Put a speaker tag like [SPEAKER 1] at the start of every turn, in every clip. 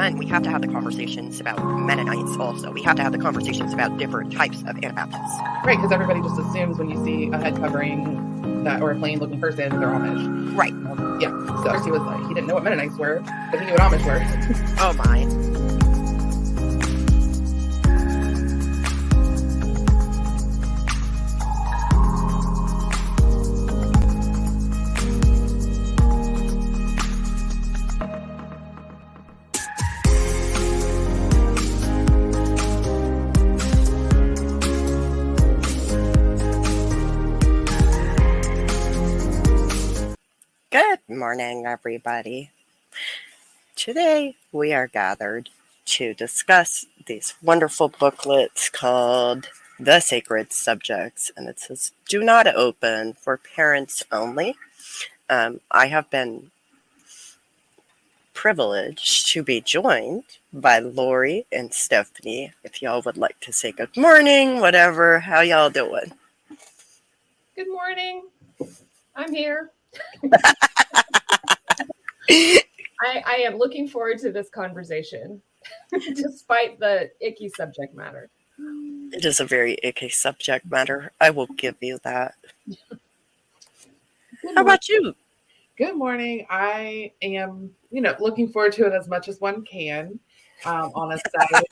[SPEAKER 1] then we have to have the conversations about Mennonites also. We have to have the conversations about different types of Anabaptists.
[SPEAKER 2] Right, because everybody just assumes when you see a head covering that or a plain looking person, they're Amish.
[SPEAKER 1] Right.
[SPEAKER 2] Yeah. So he was like, he didn't know what Mennonites were, but he knew what Amish were.
[SPEAKER 1] Oh my. Good morning, everybody. Today we are gathered to discuss these wonderful booklets called The Sacred Subjects, and it says, "Do not open, for parents only." I have been privileged to be joined by Lori and Stephanie. If y'all would like to say good morning, whatever, how y'all doing?
[SPEAKER 3] Good morning. I'm here. I am looking forward to this conversation, despite the icky subject matter.
[SPEAKER 1] It is a very icky subject matter. I will give you that. How about you?
[SPEAKER 2] Good morning. I am, looking forward to it as much as one can on a Saturday.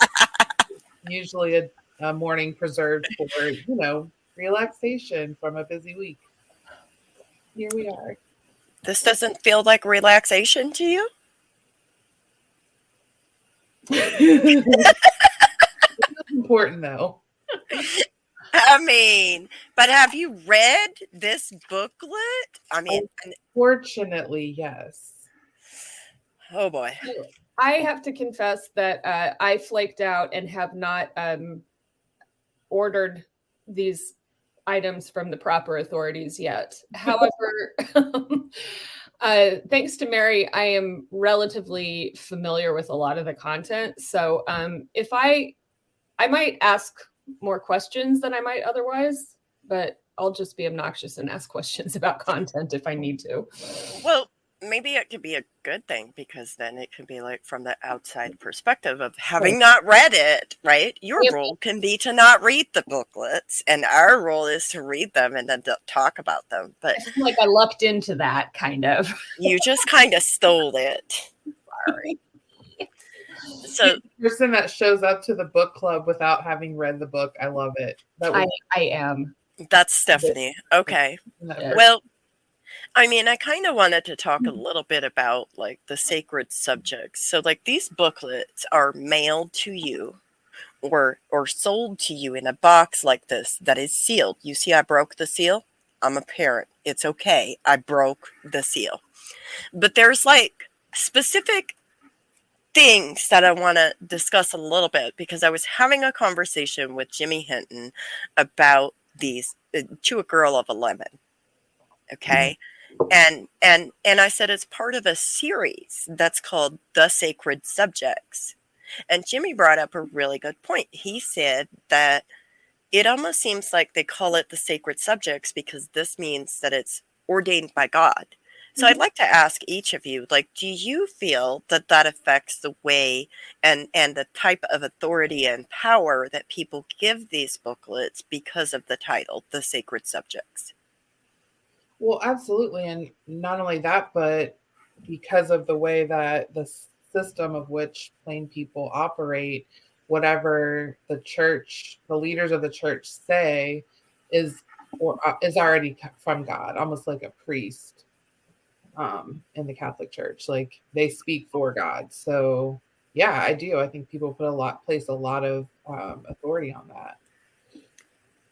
[SPEAKER 2] Usually a morning preserved for, relaxation from a busy week. Here we are.
[SPEAKER 1] This doesn't feel like relaxation to you?
[SPEAKER 2] It's important, though.
[SPEAKER 1] I mean, but have you read this booklet? I mean,
[SPEAKER 2] Unfortunately, yes.
[SPEAKER 1] Oh boy.
[SPEAKER 3] I have to confess that I flaked out and have not ordered these items from the proper authorities yet. However, thanks to Mary, I am relatively familiar with a lot of the content. So if I might ask more questions than I might otherwise, but I'll just be obnoxious and ask questions about content if I need to.
[SPEAKER 1] Well, maybe it could be a good thing, because then it can be like from the outside perspective of having not read it, right? Your role can be to not read the booklets, and our role is to read them and then to talk about them. But
[SPEAKER 3] like I lucked into that, kind of.
[SPEAKER 1] You just kind of stole it.
[SPEAKER 3] Sorry.
[SPEAKER 2] So the person that shows up to the book club without having read the book, I love it.
[SPEAKER 3] I am.
[SPEAKER 1] That's Stephanie. Okay. Well, I mean, I kind of wanted to talk a little bit about like the sacred subjects. So like these booklets are mailed to you or sold to you in a box like this that is sealed. You see, I broke the seal. I'm a parent. It's okay. I broke the seal. But there's like specific things that I want to discuss a little bit, because I was having a conversation with Jimmy Hinton about these to a girl of 11. Okay. And I said, it's part of a series that's called The Sacred Subjects. And Jimmy brought up a really good point. He said that it almost seems like they call it the sacred subjects because this means that it's ordained by God. So I'd like to ask each of you, like, do you feel that that affects the way and the type of authority and power that people give these booklets because of the title, The Sacred Subjects?
[SPEAKER 2] Well, absolutely. And not only that, but because of the way that the system of which plain people operate, whatever the church, the leaders of the church say is already from God, almost like a priest. In the Catholic Church, like they speak for God. So yeah, I do. I think people place a lot of authority on that.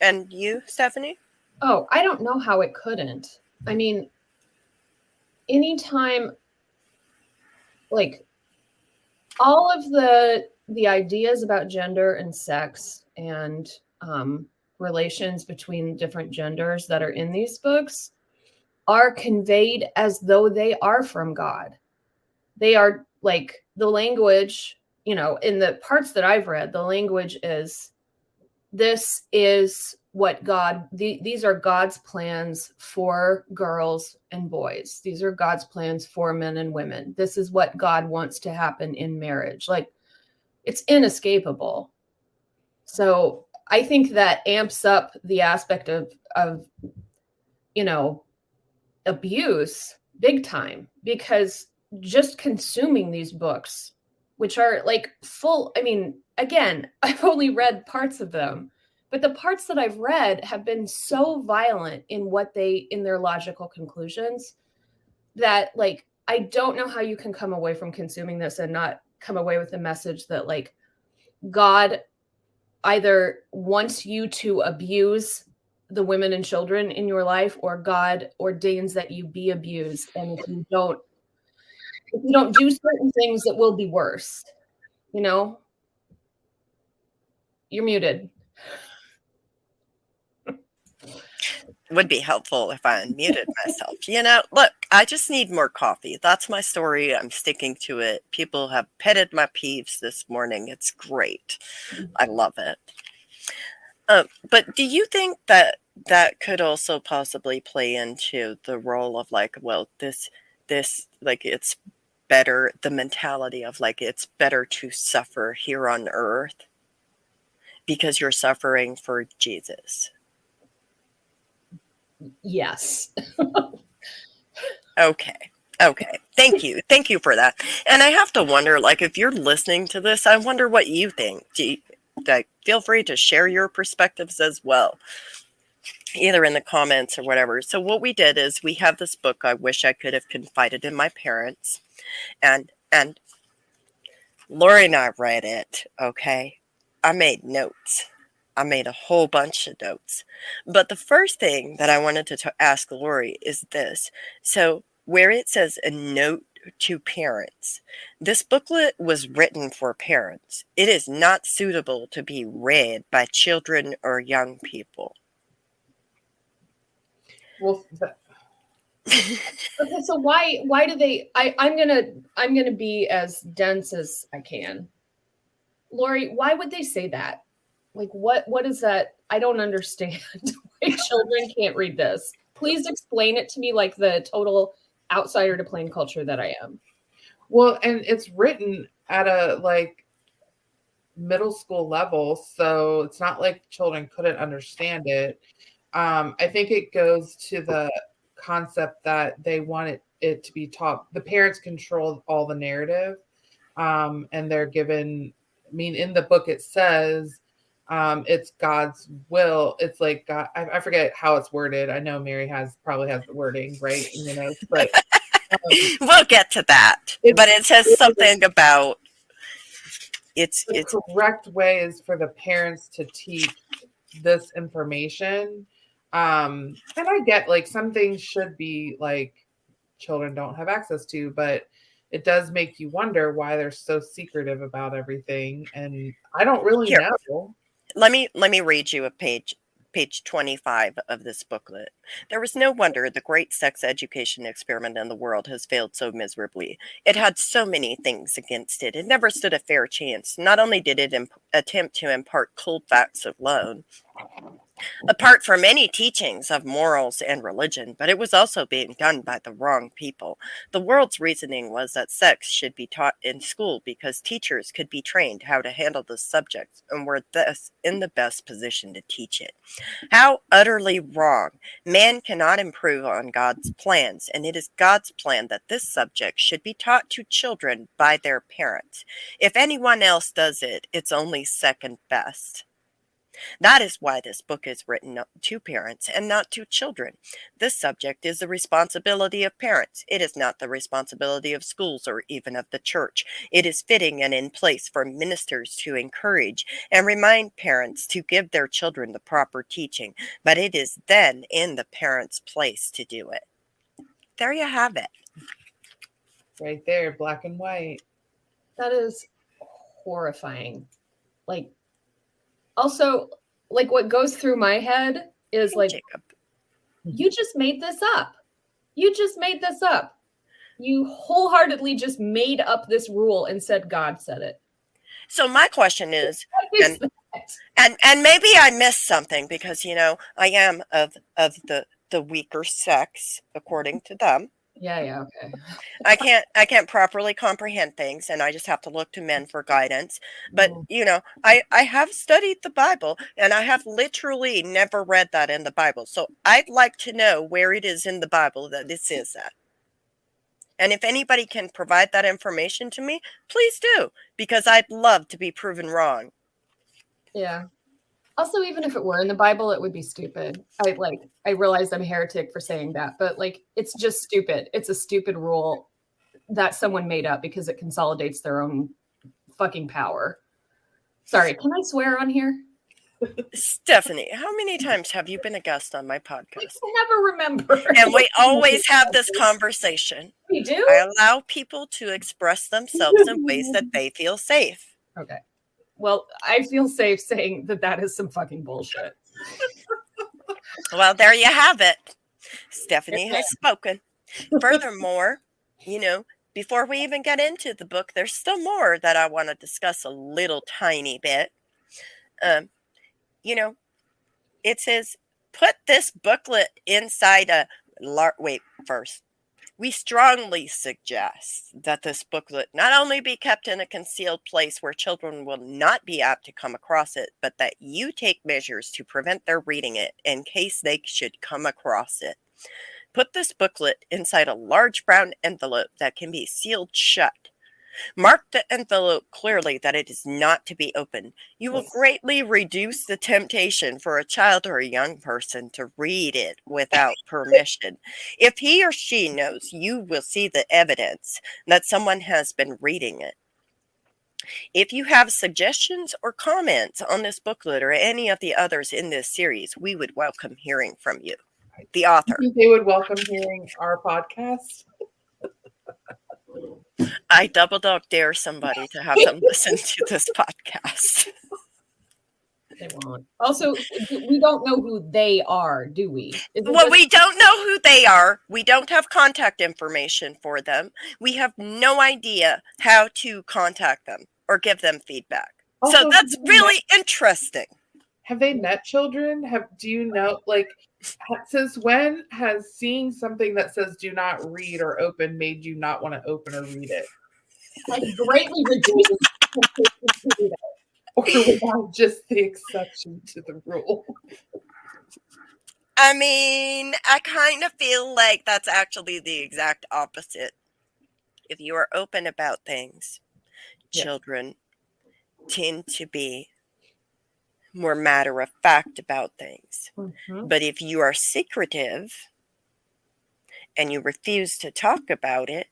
[SPEAKER 1] And you, Stephanie?
[SPEAKER 3] Oh, I don't know how it couldn't. I mean, anytime, like all of the ideas about gender and sex and relations between different genders that are in these books are conveyed as though they are from God. They are like the language, in the parts that I've read, the language is, this is what these are God's plans for girls and boys. These are God's plans for men and women. This is what God wants to happen in marriage. Like, it's inescapable. So I think that amps up the aspect of abuse big time, because just consuming these books, which are like full, I mean, again, I've only read parts of them, but the parts that I've read have been so violent in their logical conclusions that, like, I don't know how you can come away from consuming this and not come away with the message that, like, God either wants you to abuse the women and children in your life, or God ordains that you be abused. And if you don't do certain things, it will be worse. You're muted.
[SPEAKER 1] Would be helpful if I unmuted myself. Look, I just need more coffee. That's my story. I'm sticking to it. People have petted my peeves this morning. It's great. I love it. But do you think that could also possibly play into the role of, like, well, this like, it's better, the mentality of, like, it's better to suffer here on earth because you're suffering for Jesus?
[SPEAKER 3] Yes.
[SPEAKER 1] Okay. Thank you for that. And I have to wonder, like, if you're listening to this, I wonder what you think. Feel free to share your perspectives as well, either in the comments or whatever. So what we did is, we have this book, I Wish I Could Have Confided in My Parents, and Lori and I read it. Okay, I made notes. I made a whole bunch of notes. But the first thing that I wanted to ask Lori is this. So where it says a note to parents, this booklet was written for parents. It is not suitable to be read by children or young people.
[SPEAKER 2] Well,
[SPEAKER 3] okay, so why do they? I'm gonna be as dense as I can. Lori, why would they say that? Like, what is that? I don't understand why children can't read this. Please explain it to me, like the total outsider to plain culture that I am.
[SPEAKER 2] Well, and it's written at a, like, middle school level, so it's not like children couldn't understand it. I think it goes to the concept that they want it to be taught. The parents control all the narrative, and they're given. I mean, in the book it says it's God's will. It's like God. I forget how it's worded. I know Mary probably has the wording right in the notes, but
[SPEAKER 1] we'll get to that. But it says something about
[SPEAKER 2] the correct way is for the parents to teach this information. And I get, like, some things should be, like, children don't have access to, but it does make you wonder why they're so secretive about everything. And I don't really know.
[SPEAKER 1] Let me read you a page 25 of this booklet. There was no wonder the great sex education experiment in the world has failed so miserably. It had so many things against it. It never stood a fair chance. Not only did it attempt to impart cold facts alone, apart from any teachings of morals and religion, but it was also being done by the wrong people. The world's reasoning was that sex should be taught in school because teachers could be trained how to handle the subject and were thus in the best position to teach it. How utterly wrong. Man cannot improve on God's plans, and it is God's plan that this subject should be taught to children by their parents. If anyone else does it, it's only second best. That is why this book is written to parents and not to children. This subject is the responsibility of parents. It is not the responsibility of schools or even of the church. It is fitting and in place for ministers to encourage and remind parents to give their children the proper teaching, but it is then in the parents' place to do it. There you have it.
[SPEAKER 2] Right there, black and white.
[SPEAKER 3] That is horrifying. Like, also, like, what goes through my head is, like,
[SPEAKER 1] Jacob,
[SPEAKER 3] you just made this up. You just made this up. You wholeheartedly just made up this rule and said God said it.
[SPEAKER 1] So my question is, And maybe I missed something because, you know, I am of the weaker sex, according to them.
[SPEAKER 3] Yeah, okay.
[SPEAKER 1] I can't properly comprehend things, and I just have to look to men for guidance. But, you know, I have studied the Bible, and I have literally never read that in the Bible. So I'd like to know where it is in the Bible that this is at. And if anybody can provide that information to me, please do, because I'd love to be proven wrong.
[SPEAKER 3] Yeah. Also, even if it were in the Bible, it would be stupid. I realized I'm a heretic for saying that, but like, it's just stupid. It's a stupid rule that someone made up because it consolidates their own fucking power. Sorry, can I swear on here?
[SPEAKER 1] Stephanie, how many times have you been a guest on my podcast?
[SPEAKER 3] I never remember.
[SPEAKER 1] And we always have this conversation.
[SPEAKER 3] We do?
[SPEAKER 1] I allow people to express themselves in ways that they feel safe.
[SPEAKER 3] Okay. Well, I feel safe saying that is some fucking bullshit.
[SPEAKER 1] Well, there you have it. Stephanie has spoken. Furthermore, you know, before we even get into the book, there's still more that I want to discuss a little tiny bit. You know, it says, put this booklet inside a wait, first. We strongly suggest that this booklet not only be kept in a concealed place where children will not be apt to come across it, but that you take measures to prevent their reading it in case they should come across it. Put this booklet inside a large brown envelope that can be sealed shut. Mark the envelope clearly that it is not to be opened. You will greatly reduce the temptation for a child or a young person to read it without permission. If he or she knows, you will see the evidence that someone has been reading it. If you have suggestions or comments on this booklet or any of the others in this series, we would welcome hearing from you. The author.
[SPEAKER 2] I think they would welcome hearing our podcast.
[SPEAKER 1] I double dog dare somebody to have them listen to this podcast.
[SPEAKER 3] They won't. Also, we don't know who they are, do we?
[SPEAKER 1] Well, we don't know who they are. We don't have contact information for them. We have no idea how to contact them or give them feedback. Also, so that's really interesting.
[SPEAKER 2] Have they met children? Do you know, like, since when has seeing something that says do not read or open made you not want to open or read it?
[SPEAKER 3] Like greatly reduced.
[SPEAKER 2] Or without just the exception to the rule?
[SPEAKER 1] I mean, I kind of feel like that's actually the exact opposite. If you are open about things, children tend to be more matter of fact about things. Mm-hmm. But if you are secretive and you refuse to talk about it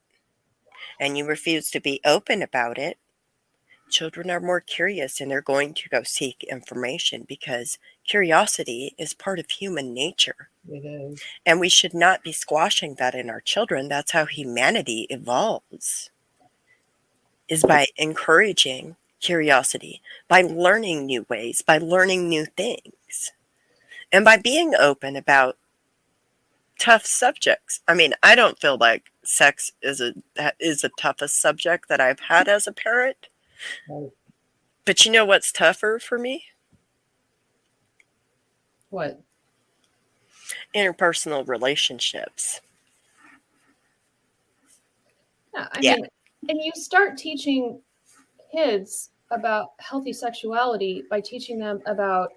[SPEAKER 1] and you refuse to be open about it, children are more curious and they're going to go seek information because curiosity is part of human nature.
[SPEAKER 2] It is.
[SPEAKER 1] And we should not be squashing that in our children. That's how humanity evolves, is by encouraging curiosity, by learning new ways, by learning new things, and by being open about tough subjects. I mean, I don't feel like sex is the toughest subject that I've had as a parent.
[SPEAKER 2] Right.
[SPEAKER 1] But you know what's tougher for me?
[SPEAKER 3] What?
[SPEAKER 1] Interpersonal relationships.
[SPEAKER 3] Yeah, I mean, and you start teaching kids about healthy sexuality by teaching them about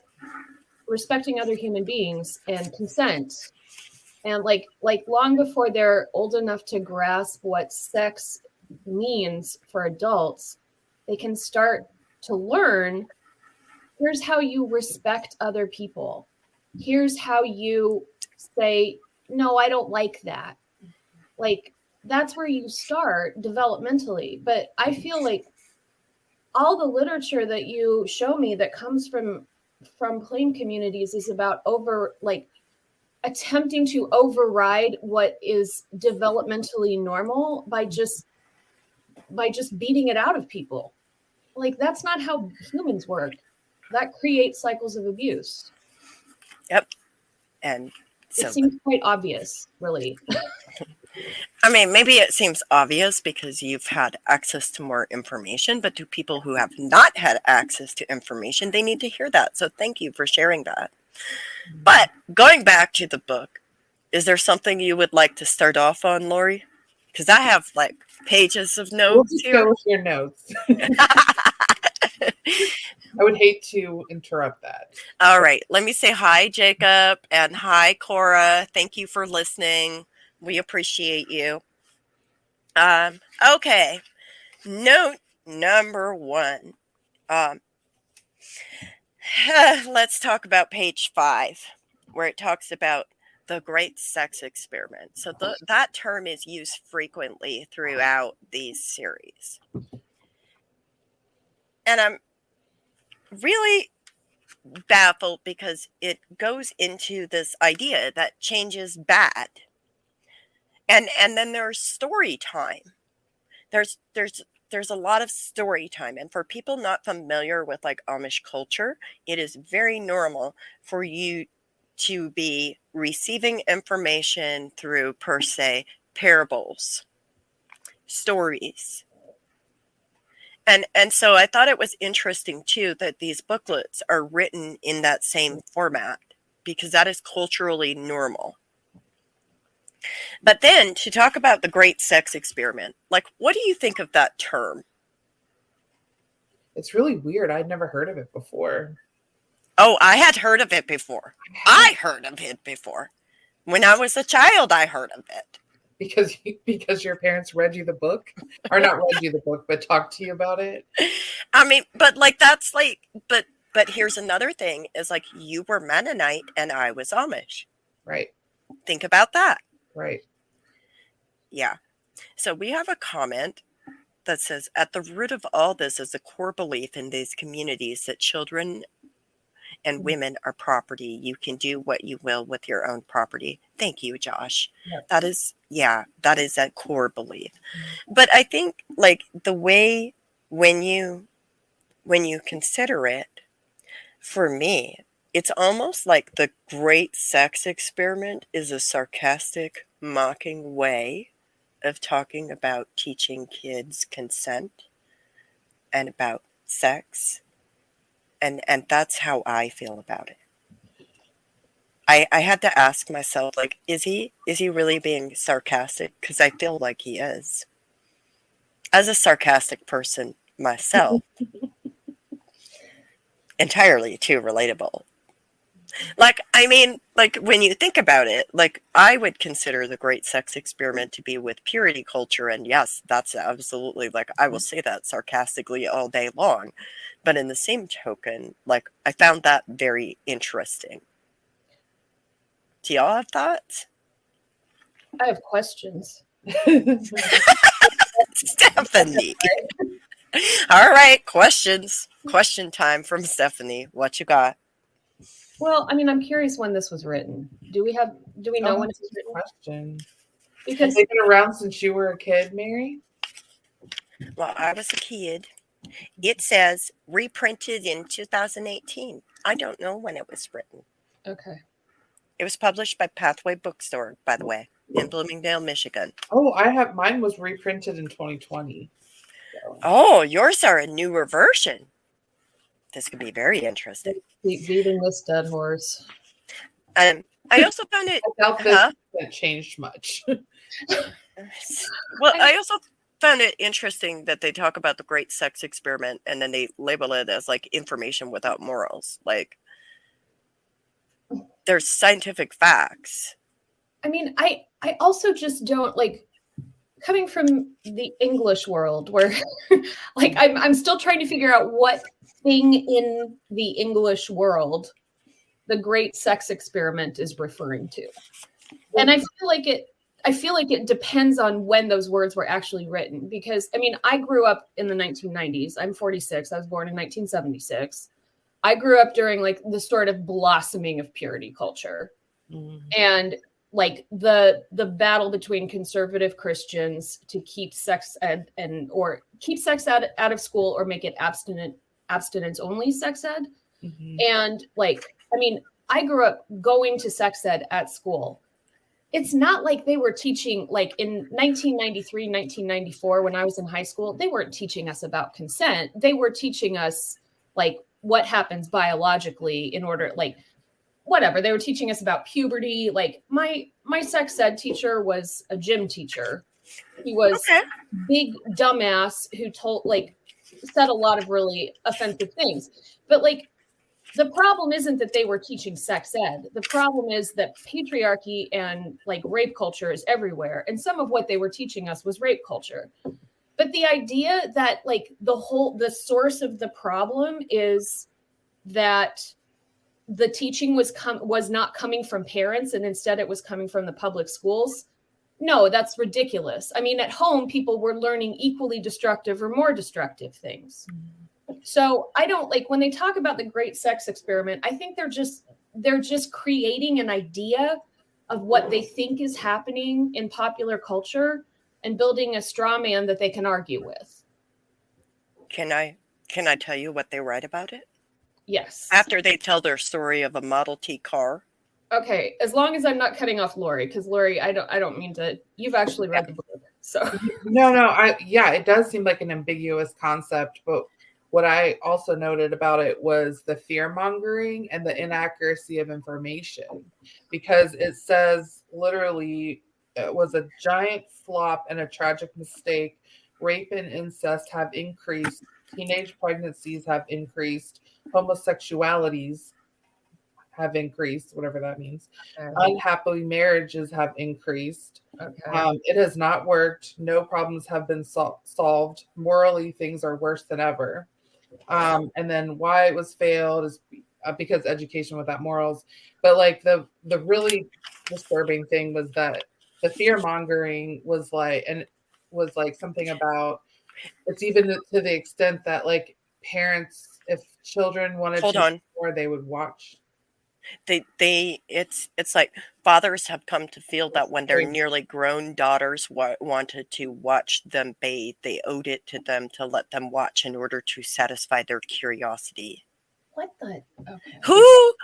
[SPEAKER 3] respecting other human beings and consent. And like long before they're old enough to grasp what sex means for adults, they can start to learn, here's how you respect other people. Here's how you say, no, I don't like that. Like, that's where you start developmentally. But I feel like all the literature that you show me that comes from plain communities is about attempting to override what is developmentally normal by just beating it out of people. Like, that's not how humans work. That creates cycles of abuse.
[SPEAKER 1] Yep. And So,
[SPEAKER 3] it seems quite obvious, really.
[SPEAKER 1] I mean, maybe it seems obvious because you've had access to more information, but to people who have not had access to information, they need to hear that. So thank you for sharing that. But going back to the book, is there something you would like to start off on, Lori? Because I have like pages of notes
[SPEAKER 2] We'll just
[SPEAKER 1] here.
[SPEAKER 2] go with your notes. I would hate to interrupt that.
[SPEAKER 1] All right. Let me say hi, Jacob, and hi, Cora. Thank you for listening. We appreciate you. Okay. Note number 1. Let's talk about page 5, where it talks about the great sex experiment. So that term is used frequently throughout these series. And I'm really baffled because it goes into this idea that change is bad. And then there's story time. There's a lot of story time. And for people not familiar with like Amish culture, it is very normal for you to be receiving information through, per se, parables, stories. And so I thought it was interesting too that these booklets are written in that same format because that is culturally normal. But then to talk about the great sex experiment, like, what do you think of that term?
[SPEAKER 2] It's really weird. I'd never heard of it before.
[SPEAKER 1] Oh, I had heard of it before. I heard of it before. When I was a child, I heard of it.
[SPEAKER 2] Because your parents read you the book? Or not read you the book, but talked to you about it?
[SPEAKER 1] I mean, but like that's like, but here's another thing is like you were Mennonite and I was Amish.
[SPEAKER 2] Right.
[SPEAKER 1] Think about that.
[SPEAKER 2] Right.
[SPEAKER 1] Yeah. So we have a comment that says, at the root of all this is a core belief in these communities that children and women are property. You can do what you will with your own property. Thank you, Josh.
[SPEAKER 2] Yeah.
[SPEAKER 1] That is a core belief. But I think like the way when you consider it, for me, it's almost like the great sex experiment is a sarcastic, mocking way of talking about teaching kids consent and about sex. And that's how I feel about it. I had to ask myself, like, is he really being sarcastic? Because I feel like he is. As a sarcastic person myself, entirely too relatable. Like, I mean, like when you think about it, like I would consider the great sex experiment to be with purity culture. And yes, that's absolutely like, I will say that sarcastically all day long. But in the same token, like I found that very interesting. Do y'all have thoughts?
[SPEAKER 3] I have questions.
[SPEAKER 1] Stephanie. All right, questions. Question time from Stephanie. What you got?
[SPEAKER 3] Well, I mean, I'm curious when this was written. Do we know when it was written?
[SPEAKER 2] Question.
[SPEAKER 3] Because
[SPEAKER 2] they've been around since you were a kid, Mary?
[SPEAKER 1] Well, I was a kid. It says reprinted in 2018. I don't know when it was written.
[SPEAKER 3] Okay.
[SPEAKER 1] It was published by Pathway Bookstore, by the way, in Bloomingdale, Michigan.
[SPEAKER 2] Oh, mine was reprinted in 2020. So.
[SPEAKER 1] Oh, yours are a newer version. This could be very interesting.
[SPEAKER 3] Keep beating this dead horse.
[SPEAKER 1] I also found it.
[SPEAKER 2] I doubt this hasn't changed much.
[SPEAKER 1] Well, I also found it interesting that they talk about the great sex experiment and then they label it as like information without morals. Like, there's scientific facts.
[SPEAKER 3] I mean, I also just don't like coming from the English world where like I'm still trying to figure out what thing in the English world the great sex experiment is referring to. And I feel like it depends on when those words were actually written, because I mean, I grew up in the 1990s. I'm 46. I was born in 1976. I grew up during like the sort of blossoming of purity culture. Mm-hmm. And like the battle between conservative Christians to keep sex ed or keep sex ed out of school or make it abstinence only sex ed. Mm-hmm. And like, I mean, I grew up going to sex ed at school. It's not like they were teaching, like in 1993, 1994, when I was in high school, they weren't teaching us about consent. They were teaching us like what happens biologically in order, like whatever. They were teaching us about puberty. Like my sex ed teacher was a gym teacher. He was big dumbass who said a lot of really offensive things. But like, the problem isn't that they were teaching sex ed. The problem is that patriarchy and like rape culture is everywhere. And some of what they were teaching us was rape culture. But the idea that like the source of the problem is that the teaching was not coming from parents and instead it was coming from the public schools. No, that's ridiculous. I mean, at home, people were learning equally destructive or more destructive things. So I don't like when they talk about the great sex experiment, I think they're just creating an idea of what they think is happening in popular culture and building a straw man that they can argue with.
[SPEAKER 1] Can I tell you what they write about it?
[SPEAKER 3] Yes.
[SPEAKER 1] After they tell their story of a Model T car.
[SPEAKER 3] Okay, as long as I'm not cutting off Lori, because Lori, I don't mean to. You've actually read the book, so
[SPEAKER 2] no. It does seem like an ambiguous concept, but what I also noted about it was the fear mongering and the inaccuracy of information, because it says literally it was a giant flop and a tragic mistake. Rape and incest have increased. Teenage pregnancies have increased. Homosexualities have increased, whatever that means. Okay. Unhappy marriages have increased. Okay. It has not worked. No problems have been solved. Morally, things are worse than ever. And then why it was failed is because education without morals. But like the really disturbing thing was that the fear mongering was like something about, it's even to the extent that like parents, if children wanted to more, they would watch.
[SPEAKER 1] It's like fathers have come to feel that when their nearly grown daughters wanted to watch them bathe, they owed it to them to let them watch in order to satisfy their curiosity.
[SPEAKER 3] What the? Okay.
[SPEAKER 1] Who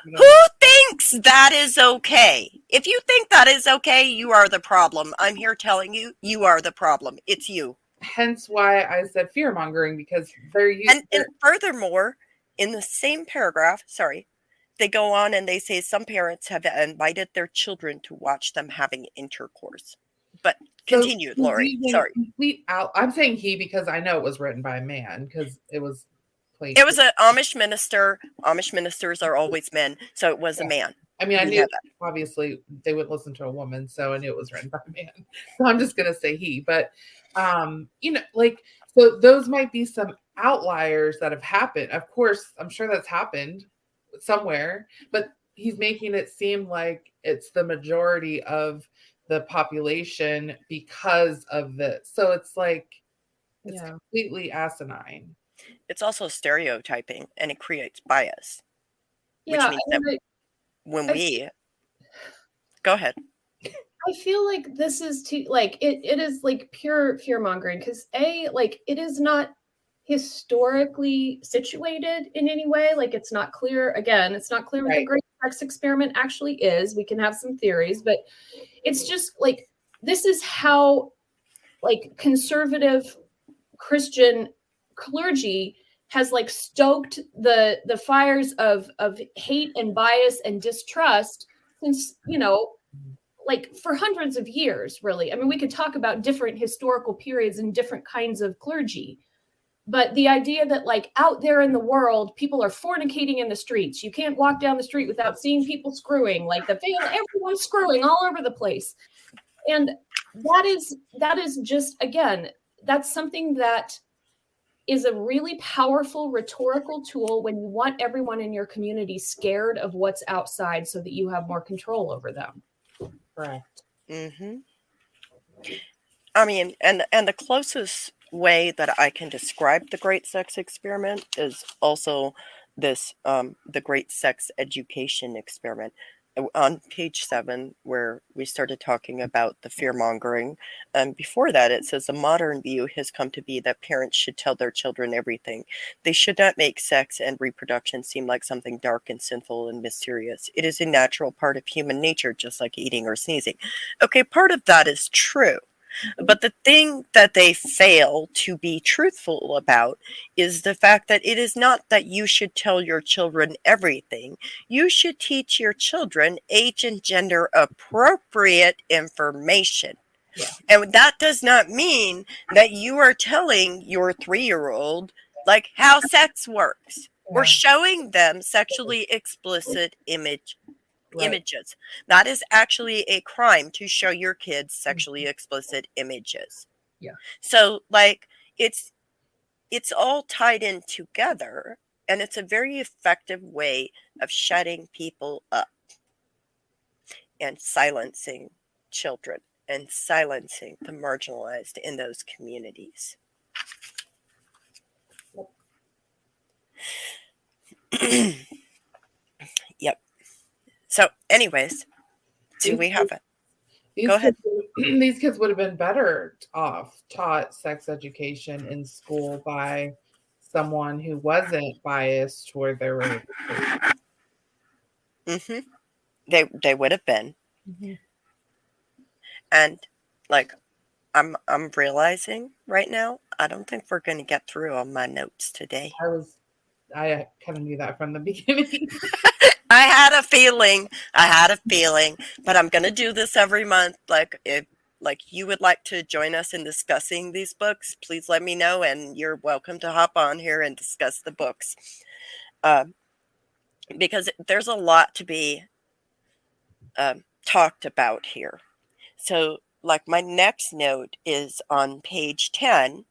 [SPEAKER 1] thinks that is okay? If you think that is okay, you are the problem. I'm here telling you, you are the problem. It's you.
[SPEAKER 2] Hence why I said fear mongering, because they're used.
[SPEAKER 1] And furthermore, in the same paragraph, they go on and they say some parents have invited their children to watch them having intercourse. But continue, Lori. Sorry.
[SPEAKER 2] I'm saying he because I know it was written by a man, because it was
[SPEAKER 1] played. It was an Amish minister. Amish ministers are always men, so it was a man.
[SPEAKER 2] I mean, I knew obviously they would listen to a woman, so I knew it was written by a man. So I'm just gonna say he. But so those might be some outliers that have happened. Of course, I'm sure that's happened somewhere, but he's making it seem like it's the majority of the population because of this. So it's like it's completely asinine.
[SPEAKER 1] It's also stereotyping, and it creates bias.
[SPEAKER 3] Yeah,
[SPEAKER 1] which means that when go ahead.
[SPEAKER 3] I feel like this is it is like pure fear mongering, because it is not historically situated in any way. Like it's not clear. Again, it's not clear what the great sex experiment actually is. We can have some theories, but it's just like this is how like conservative Christian clergy has like stoked the fires of hate and bias and distrust since, like for hundreds of years, really. I mean, we could talk about different historical periods and different kinds of clergy, but the idea that like out there in the world, people are fornicating in the streets. You can't walk down the street without seeing people screwing, like everyone's screwing all over the place. And that is just, again, that's something that is a really powerful rhetorical tool when you want everyone in your community scared of what's outside so that you have more control over them.
[SPEAKER 2] Correct.
[SPEAKER 1] Mm-hmm. I mean, and the closest way that I can describe the great sex experiment is also this, the great sex education experiment. on page 7, where we started talking about the fear mongering. Before that, it says a modern view has come to be that parents should tell their children everything. They should not make sex and reproduction seem like something dark and sinful and mysterious. It is a natural part of human nature, just like eating or sneezing. Okay, part of that is true. But the thing that they fail to be truthful about is the fact that it is not that you should tell your children everything. You should teach your children age and gender appropriate information.
[SPEAKER 3] Yeah.
[SPEAKER 1] And that does not mean that you are telling your 3-year-old like how sex works or showing them sexually explicit images. That is actually a crime, to show your kids sexually explicit images.
[SPEAKER 3] Yeah.
[SPEAKER 1] So like it's all tied in together, and it's a very effective way of shutting people up and silencing children and silencing the marginalized in those communities. Yep. So anyways, do we have it? Go ahead.
[SPEAKER 2] These kids would have been better off taught sex education in school by someone who wasn't biased toward their religion.
[SPEAKER 1] They would have been. And like I'm realizing right now, I don't think we're going to get through all my notes today.
[SPEAKER 2] I kind of knew that from the beginning.
[SPEAKER 1] I had a feeling, but I'm going to do this every month. Like if you would like to join us in discussing these books, please let me know, and you're welcome to hop on here and discuss the books. Because there's a lot to be talked about here. So like my next note is on page 10.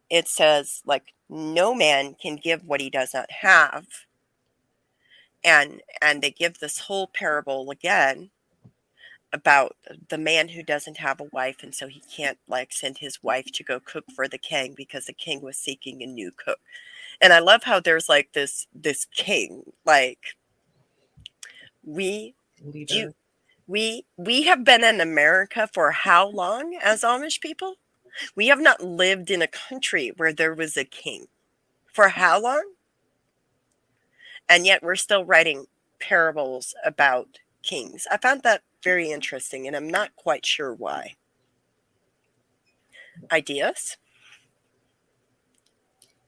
[SPEAKER 1] It says like no man can give what he does not have. And they give this whole parable again about the man who doesn't have a wife, and so he can't like send his wife to go cook for the king because the king was seeking a new cook. And I love how there's like this king, like we have been in America for how long as Amish people? We have not lived in a country where there was a king. For how long? And yet we're still writing parables about kings. I found that very interesting, and I'm not quite sure why. Ideas?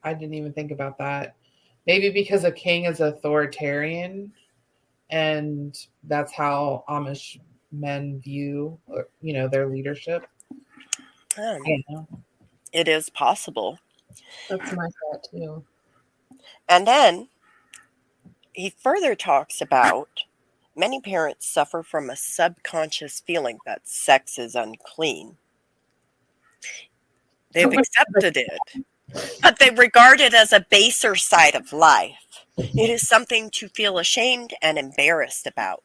[SPEAKER 2] I didn't even think about that. Maybe because a king is authoritarian, and that's how Amish men view, their leadership. I don't know.
[SPEAKER 1] It is possible.
[SPEAKER 3] That's my thought too.
[SPEAKER 1] And then he further talks about many parents suffer from a subconscious feeling that sex is unclean. They've accepted it, but they regard it as a baser side of life. It is something to feel ashamed and embarrassed about.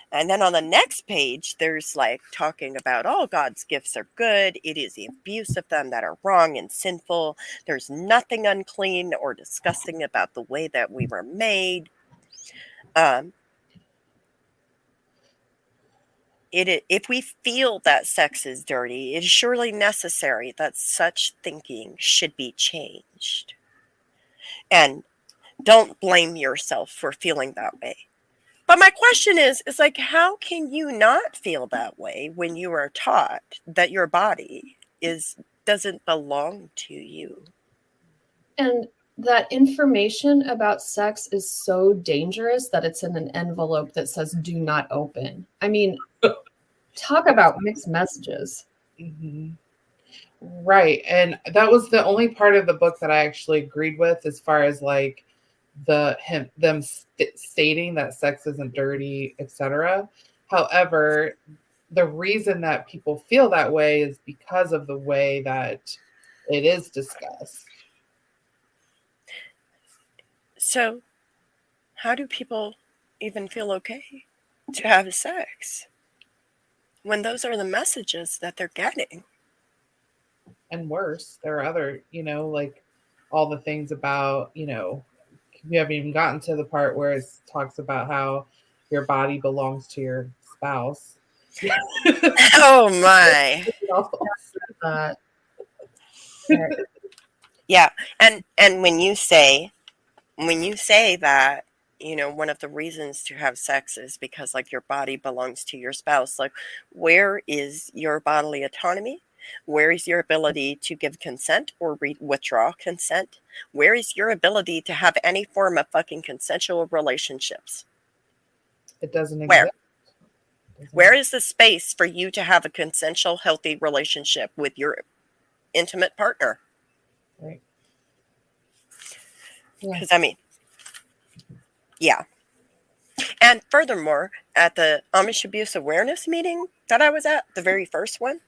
[SPEAKER 1] And then on the next page, there's like talking about all God's gifts are good. It is the abuse of them that are wrong and sinful. There's nothing unclean or disgusting about the way that we were made. If we feel that sex is dirty, it is surely necessary that such thinking should be changed. And don't blame yourself for feeling that way. But my question is like, how can you not feel that way when you are taught that your body doesn't belong to you?
[SPEAKER 3] And that information about sex is so dangerous that it's in an envelope that says "do not open." I mean, talk about mixed messages.
[SPEAKER 2] Mm-hmm. Right. And that was the only part of the book that I actually agreed with, as far as like them stating that sex isn't dirty, etc. However, the reason that people feel that way is because of the way that it is discussed.
[SPEAKER 1] So how do people even feel okay to have sex when those are the messages that they're getting?
[SPEAKER 2] And worse, there are other, like all the things about, we haven't even gotten to the part where it talks about how your body belongs to your spouse.
[SPEAKER 1] Oh my. Yeah. And when you say that, you know, one of the reasons to have sex is because like your body belongs to your spouse, like where is your bodily autonomy? Where is your ability to give consent or withdraw consent? Where is your ability to have any form of fucking consensual relationships?
[SPEAKER 2] It doesn't exist.
[SPEAKER 1] Where is the space for you to have a consensual, healthy relationship with your intimate partner?
[SPEAKER 2] Right.
[SPEAKER 1] Because, I mean, yeah. And furthermore, at the Amish abuse awareness meeting that I was at, the very first one,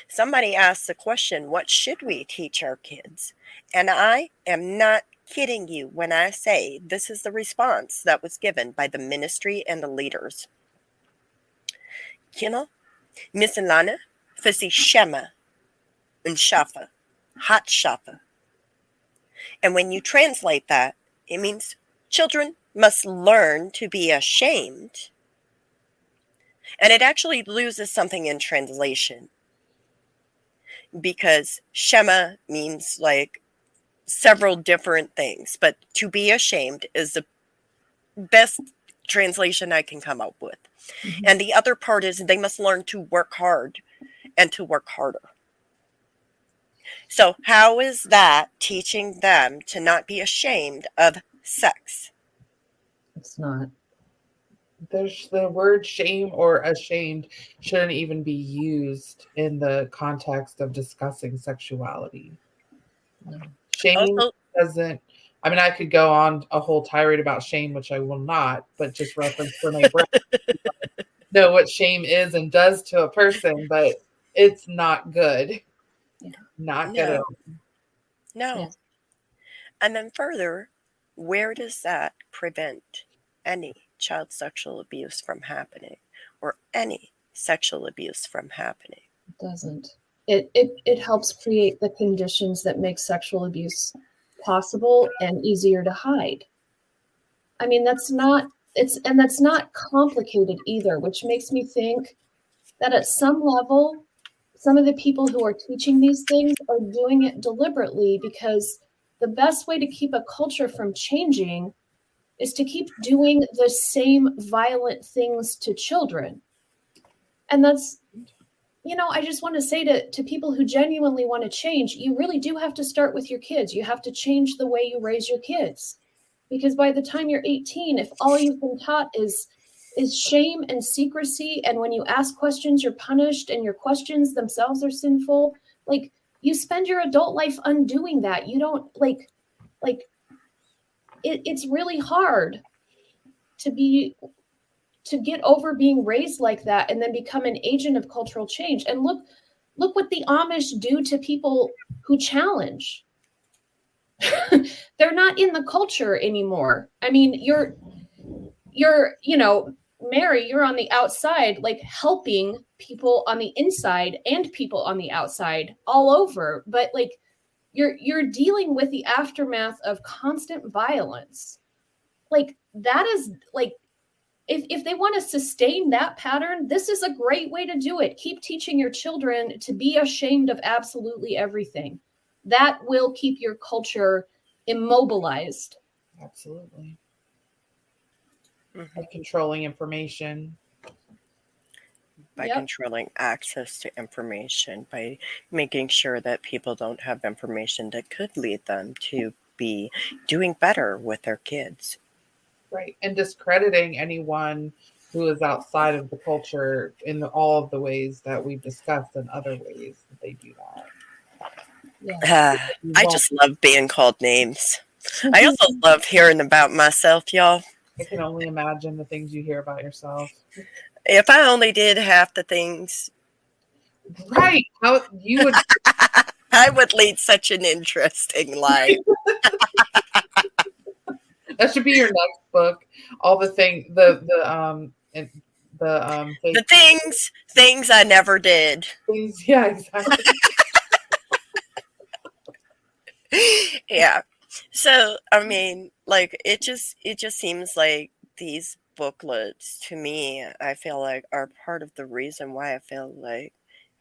[SPEAKER 1] somebody asked the question, what should we teach our kids? And I am not kidding you when I say this is the response that was given by the ministry and the leaders. Kina, Misalana, Fisi Shema, and Shafa, Hot Shafa. And when you translate that, it means children must learn to be ashamed. And it actually loses something in translation because Shema means like several different things, but to be ashamed is the best translation I can come up with. Mm-hmm. And the other part is they must learn to work hard and to work harder. So how is that teaching them to not be ashamed of sex?
[SPEAKER 3] It's not.
[SPEAKER 2] There's the word shame or ashamed shouldn't even be used in the context of discussing sexuality. Shame doesn't, I mean, I could go on a whole tirade about shame, which I will not, but just reference Brene Brown. Know what shame is and does to a person, but it's not good. Yeah. Not good at all.
[SPEAKER 1] No. Yeah. And then further, where does that prevent any child sexual abuse from happening or any sexual abuse from happening?
[SPEAKER 3] It doesn't. It helps create the conditions that make sexual abuse possible and easier to hide. I mean, that's not complicated either, which makes me think that at some level, some of the people who are teaching these things are doing it deliberately because the best way to keep a culture from changing is to keep doing the same violent things to children. And that's, you know, I just want to say to people who genuinely want to change, you really do have to start with your kids. You have to change the way you raise your kids. Because by the time you're 18, if all you've been taught is shame and secrecy, and when you ask questions, you're punished, and your questions themselves are sinful, like, you spend your adult life undoing that. You don't, it's really hard to get over being raised like that and then become an agent of cultural change. And look what the Amish do to people who challenge. They're not in the culture anymore. I mean, you're, you know, Mary, you're on the outside, like helping people on the inside and people on the outside all over. But like, you're dealing with the aftermath of constant violence. Like, that is like, if they want to sustain that pattern, this is a great way to do it. Keep teaching your children to be ashamed of absolutely everything. That will keep your culture immobilized.
[SPEAKER 2] Absolutely. By controlling information.
[SPEAKER 1] By controlling access to information, by making sure that people don't have information that could lead them to be doing better with their kids.
[SPEAKER 2] Right. And discrediting anyone who is outside of the culture in all of the ways that we've discussed and other ways that they do that.
[SPEAKER 1] Yeah. I just love being called names. I also love hearing about myself, y'all.
[SPEAKER 2] I can only imagine the things you hear about yourself.
[SPEAKER 1] If I only did half the things.
[SPEAKER 2] Right. How you would
[SPEAKER 1] I would lead such an interesting life.
[SPEAKER 2] That should be your next book. All the
[SPEAKER 1] things I never did.
[SPEAKER 2] Things, yeah, exactly.
[SPEAKER 1] Yeah. So, I mean, like, it just seems like these booklets, to me, I feel like are part of the reason why I feel like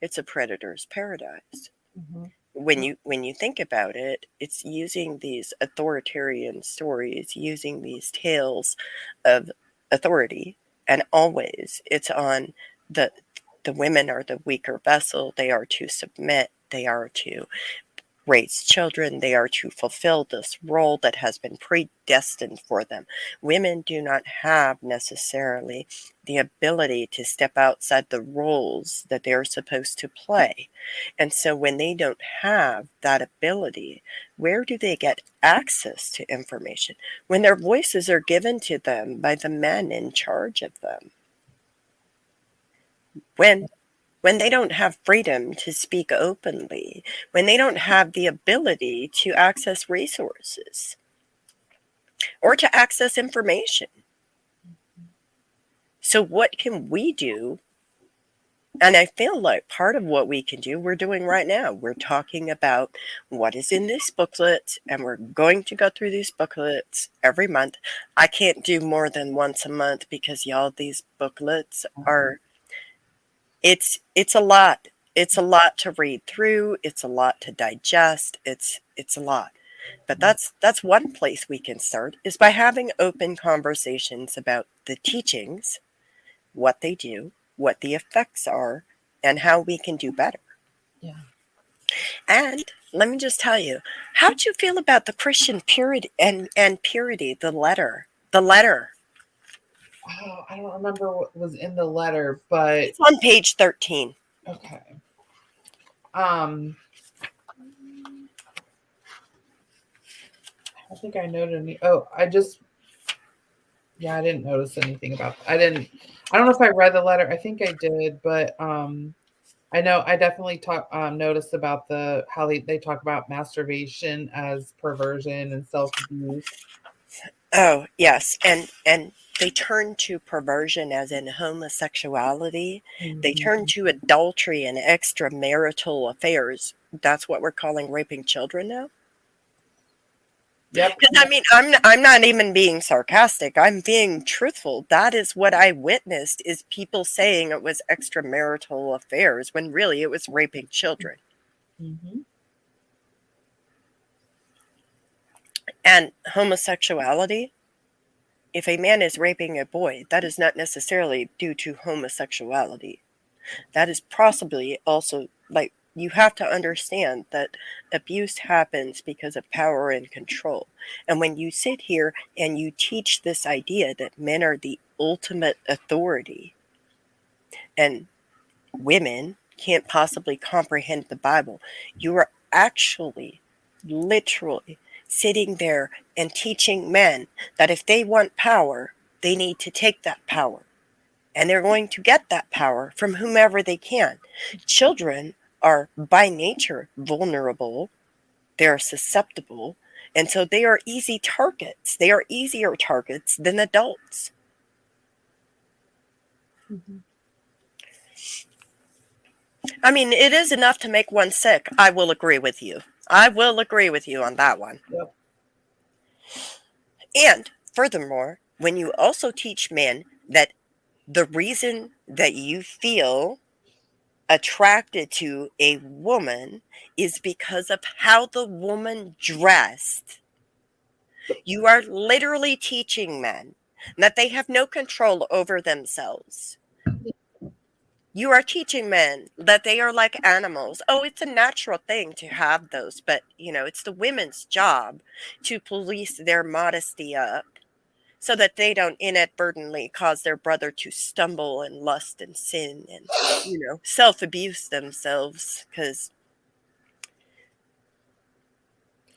[SPEAKER 1] it's a predator's paradise.
[SPEAKER 3] Mm-hmm.
[SPEAKER 1] When you think about it, it's using these authoritarian stories, using these tales of authority, and always it's on the the women are the weaker vessel. They are to submit. They are to raise children. They are to fulfill this role that has been predestined for them. Women do not have necessarily the ability to step outside the roles that they're supposed to play. And so when they don't have that ability, where do they get access to information? When their voices are given to them by the men in charge of them. When they don't have freedom to speak openly, when they don't have the ability to access resources or to access information. So what can we do? And I feel like part of what we can do, we're doing right now. We're talking about what is in this booklet, and we're going to go through these booklets every month. I can't do more than once a month because, y'all, these booklets are, it's a lot. It's a lot to read through. It's a lot to digest. It's a lot. But that's one place we can start, is by having open conversations about the teachings, what they do, what the effects are, and how we can do better.
[SPEAKER 3] Yeah.
[SPEAKER 1] And let me just tell you, how'd you feel about the Christian purity and purity, the letter? The letter.
[SPEAKER 2] Oh, I don't remember what was in the letter, but
[SPEAKER 1] It's on page 13.
[SPEAKER 2] okay. I think I noted any. Oh, I didn't notice anything about that. I don't know if I read the letter. I think I did, but I know I definitely noticed about how they talk about masturbation as perversion and self-abuse.
[SPEAKER 1] Oh, yes. And they turn to perversion as in homosexuality. They turn to adultery and extramarital affairs. That's what we're calling raping children now.
[SPEAKER 2] Yep.
[SPEAKER 1] Because I mean, I'm not even being sarcastic. I'm being truthful. That is what I witnessed, is people saying it was extramarital affairs when really it was raping children.
[SPEAKER 2] Mm-hmm.
[SPEAKER 1] And homosexuality, if a man is raping a boy, that is not necessarily due to homosexuality. That is possibly also, like, you have to understand that abuse happens because of power and control. And when you sit here and you teach this idea that men are the ultimate authority and women can't possibly comprehend the Bible, you are actually literally sitting there and teaching men that if they want power, they need to take that power. And they're going to get that power from whomever they can. Children are by nature vulnerable. They're susceptible. And so they are easy targets. They are easier targets than adults.
[SPEAKER 3] Mm-hmm.
[SPEAKER 1] I mean, it is enough to make one sick. I will agree with you. I will agree with you on that one.
[SPEAKER 2] Yep.
[SPEAKER 1] And furthermore, when you also teach men that the reason that you feel attracted to a woman is because of how the woman dressed, you are literally teaching men that they have no control over themselves. You are teaching men that they are like animals. Oh, it's a natural thing to have those, but it's the women's job to police their modesty up so that they don't inadvertently cause their brother to stumble and lust and sin and, self-abuse themselves, because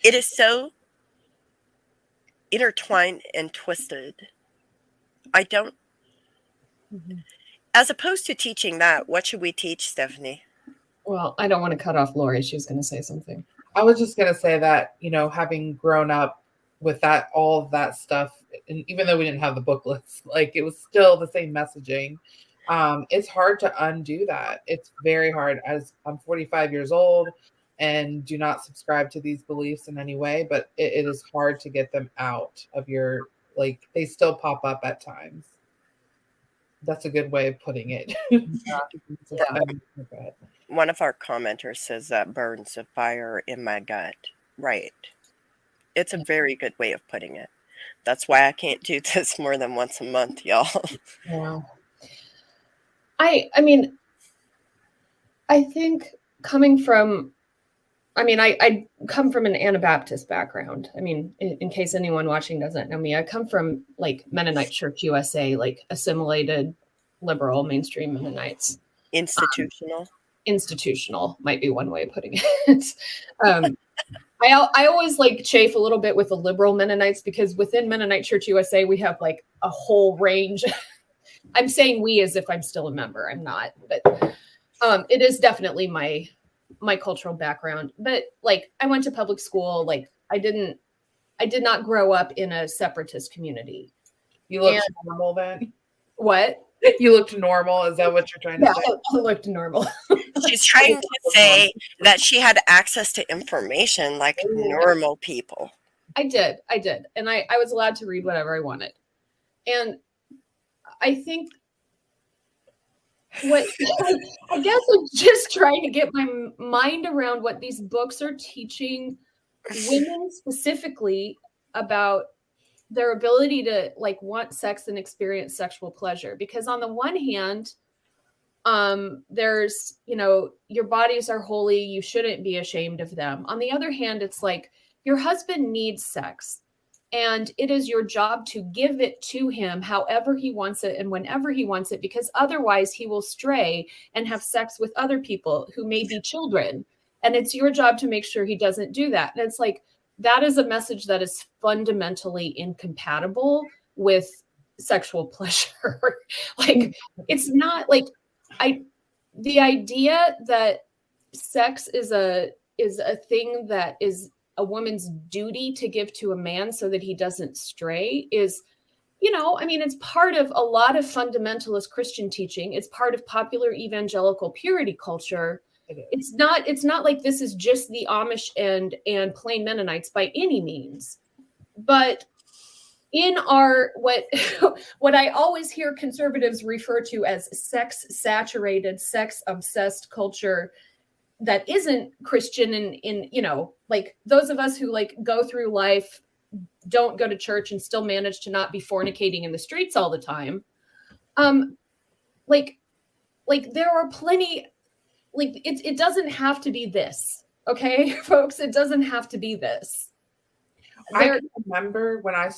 [SPEAKER 1] it is so intertwined and twisted.
[SPEAKER 3] Mm-hmm.
[SPEAKER 1] As opposed to teaching that, what should we teach, Stephanie?
[SPEAKER 3] Well, I don't want to cut off Lori. She was going to say something.
[SPEAKER 2] I was just going to say that, having grown up with all of that stuff, and even though we didn't have the booklets, like, it was still the same messaging. It's hard to undo that. It's very hard, as I'm 45 years old and do not subscribe to these beliefs in any way, but it is hard to get them out of your, like, they still pop up at times. That's a good way of putting it.
[SPEAKER 1] One of our commenters says that burns a fire in my gut. Right. It's a very good way of putting it. That's why I can't do this more than once a month, y'all.
[SPEAKER 2] Yeah.
[SPEAKER 3] I mean, I think coming from, I come from an Anabaptist background. I mean, in case anyone watching doesn't know me, I come from like Mennonite Church USA, like assimilated, liberal, mainstream Mennonites.
[SPEAKER 1] Institutional.
[SPEAKER 3] Institutional might be one way of putting it. I always like chafe a little bit with the liberal Mennonites because within Mennonite Church USA, we have like a whole range. I'm saying we as if I'm still a member. I'm not, but it is definitely my cultural background. But like I went to public school. Like I did not grow up in a separatist community.
[SPEAKER 2] You looked normal then?
[SPEAKER 3] What?
[SPEAKER 2] You looked normal. Is that what you're trying to say?
[SPEAKER 3] I looked normal.
[SPEAKER 1] She's trying to say that she had access to information like normal people.
[SPEAKER 3] I did. And I was allowed to read whatever I wanted. And I think I guess I'm just trying to get my mind around what these books are teaching women specifically about their ability to like want sex and experience sexual pleasure. Because on the one hand, there's, your bodies are holy. You shouldn't be ashamed of them. On the other hand, it's like your husband needs sex and it is your job to give it to him however he wants it and whenever he wants it, because otherwise he will stray and have sex with other people who may be children. And it's your job to make sure he doesn't do that. And it's like, that is a message that is fundamentally incompatible with sexual pleasure. Like, it's not like the idea that sex is a thing that is a woman's duty to give to a man so that he doesn't stray is, it's part of a lot of fundamentalist Christian teaching. It's part of popular evangelical purity culture. It's not like this is just the Amish and plain Mennonites by any means, but in our what I always hear conservatives refer to as sex saturated, sex obsessed culture that isn't Christian in like those of us who like go through life, don't go to church and still manage to not be fornicating in the streets all the time. Like there are plenty. Like it doesn't have to be this, okay, folks. It doesn't have to be this.
[SPEAKER 2] I remember when I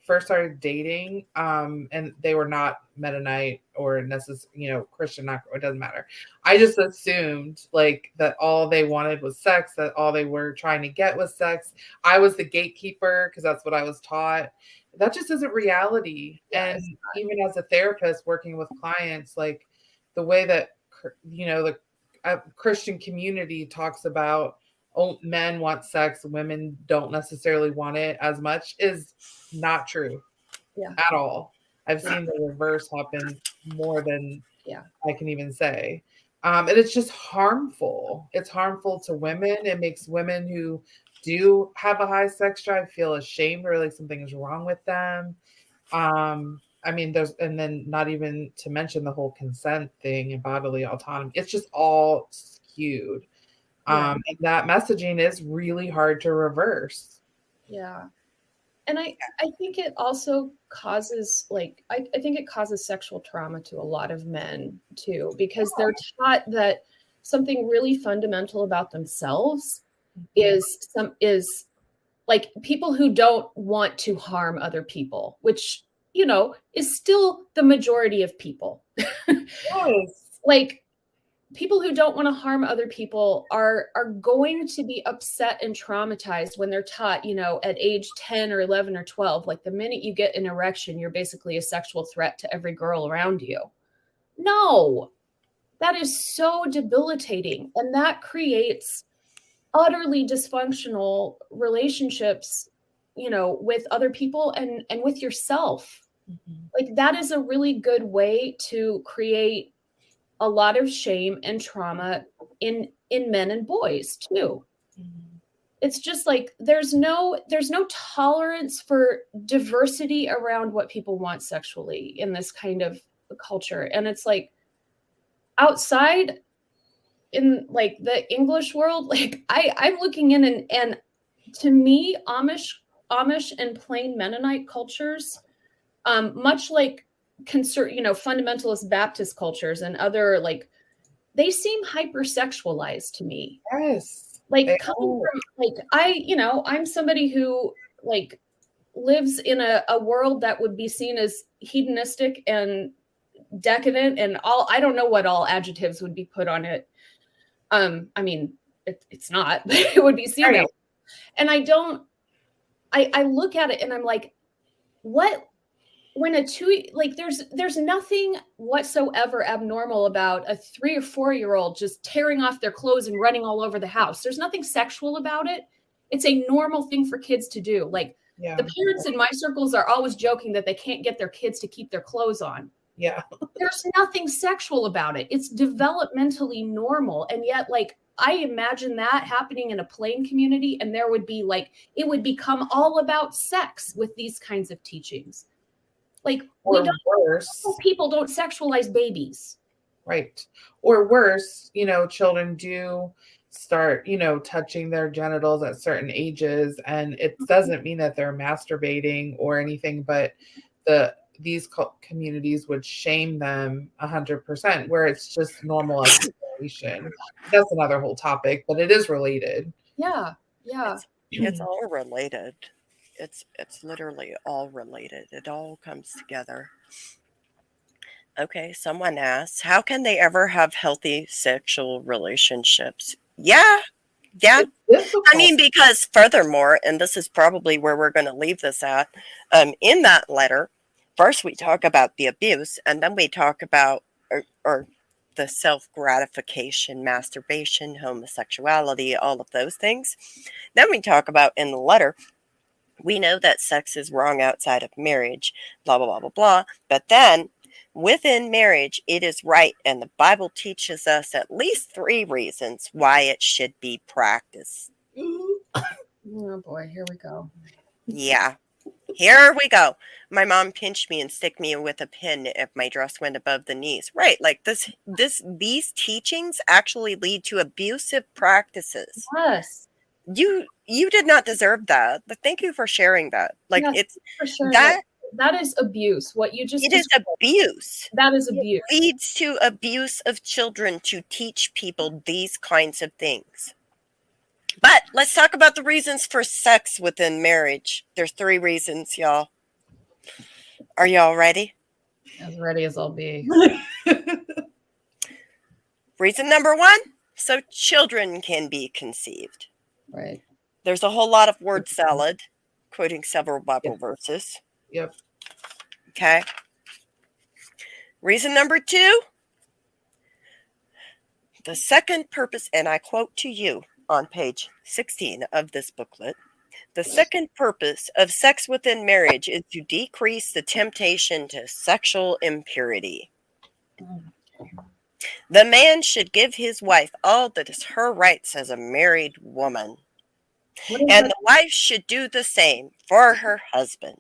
[SPEAKER 2] first started dating, and they were not Mennonite or necessarily, Christian. It doesn't matter. I just assumed like that all they wanted was sex. That all they were trying to get was sex. I was the gatekeeper because that's what I was taught. That just isn't reality. Yeah, and even as a therapist working with clients, like the way that the Christian community talks about men want sex, women don't necessarily want it as much is not true at all. I've seen the reverse happen more than I can even say. And it's just harmful. It's harmful to women. It makes women who do have a high sex drive feel ashamed or like something is wrong with them. And then not even to mention the whole consent thing and bodily autonomy. It's just all skewed. And that messaging is really hard to reverse.
[SPEAKER 3] Yeah. And I think it also causes I think it causes sexual trauma to a lot of men too, because they're taught that something really fundamental about themselves is like people who don't want to harm other people, which is still the majority of people.
[SPEAKER 2] Yes.
[SPEAKER 3] Like people who don't want to harm other people are going to be upset and traumatized when they're taught, at age 10 or 11 or 12, like the minute you get an erection, you're basically a sexual threat to every girl around you. No, that is so debilitating. And that creates utterly dysfunctional relationships, with other people and with yourself. Mm-hmm. Like that is a really good way to create a lot of shame and trauma in men and boys too. Mm-hmm. It's just like there's no tolerance for diversity around what people want sexually in this kind of culture. And it's like outside in like the English world, like I'm looking in and to me, Amish and plain Mennonite cultures, much like fundamentalist Baptist cultures and other, like, they seem hypersexualized to me.
[SPEAKER 2] Yes.
[SPEAKER 3] Like coming from, like, I'm somebody who like lives in a world that would be seen as hedonistic and decadent and all, I don't know what all adjectives would be put on it. I mean, it's not, but it would be seen that way. And I look at it and I'm like, what, when there's nothing whatsoever abnormal about a 3 or 4 year old just tearing off their clothes and running all over the house. There's nothing sexual about it. It's a normal thing for kids to do. Like, the parents in my circles are always joking that they can't get their kids to keep their clothes on.
[SPEAKER 2] Yeah.
[SPEAKER 3] There's nothing sexual about it. It's developmentally normal. And yet, like, I imagine that happening in a plain community, and there would be like, it would become all about sex with these kinds of teachings. Like, people don't sexualize babies.
[SPEAKER 2] Right. Or worse, children do start, touching their genitals at certain ages, and it doesn't mean that they're masturbating or anything, but these communities would shame them 100%, where it's just normal exploration. That's another whole topic, but it is related.
[SPEAKER 3] Yeah.
[SPEAKER 1] It's all related. It's literally all related. It all comes together. Okay, someone asks, how can they ever have healthy sexual relationships? Yeah. I mean, because furthermore, and this is probably where we're going to leave this at, in that letter, first we talk about the abuse, and then we talk about or the self-gratification, masturbation, homosexuality, all of those things. Then we talk about in the letter, we know that sex is wrong outside of marriage, blah, blah, blah, blah, blah. But then within marriage, it is right. And the Bible teaches us at least 3 reasons why it should be practiced.
[SPEAKER 3] Oh boy, here we go.
[SPEAKER 1] Yeah, here we go. My mom pinched me and stick me with a pin if my dress went above the knees. Right, like these teachings actually lead to abusive practices.
[SPEAKER 3] Yes.
[SPEAKER 1] You did not deserve that, but thank you for sharing that. Like, yes, it's
[SPEAKER 3] for sure that is abuse. What you just
[SPEAKER 1] is abuse.
[SPEAKER 3] That is abuse.
[SPEAKER 1] It leads to abuse of children to teach people these kinds of things. But let's talk about the reasons for sex within marriage. There's 3 reasons, y'all. Are y'all ready?
[SPEAKER 3] As ready as I'll be.
[SPEAKER 1] Reason number 1, so children can be conceived.
[SPEAKER 3] Right.
[SPEAKER 1] There's a whole lot of word salad, quoting several Bible verses.
[SPEAKER 2] Yep.
[SPEAKER 1] Okay. Reason number 2, the second purpose, and I quote to you on page 16 of this booklet, the second purpose of sex within marriage is to decrease the temptation to sexual impurity. The man should give his wife all that is her rights as a married woman. And the wife should do the same for her husband.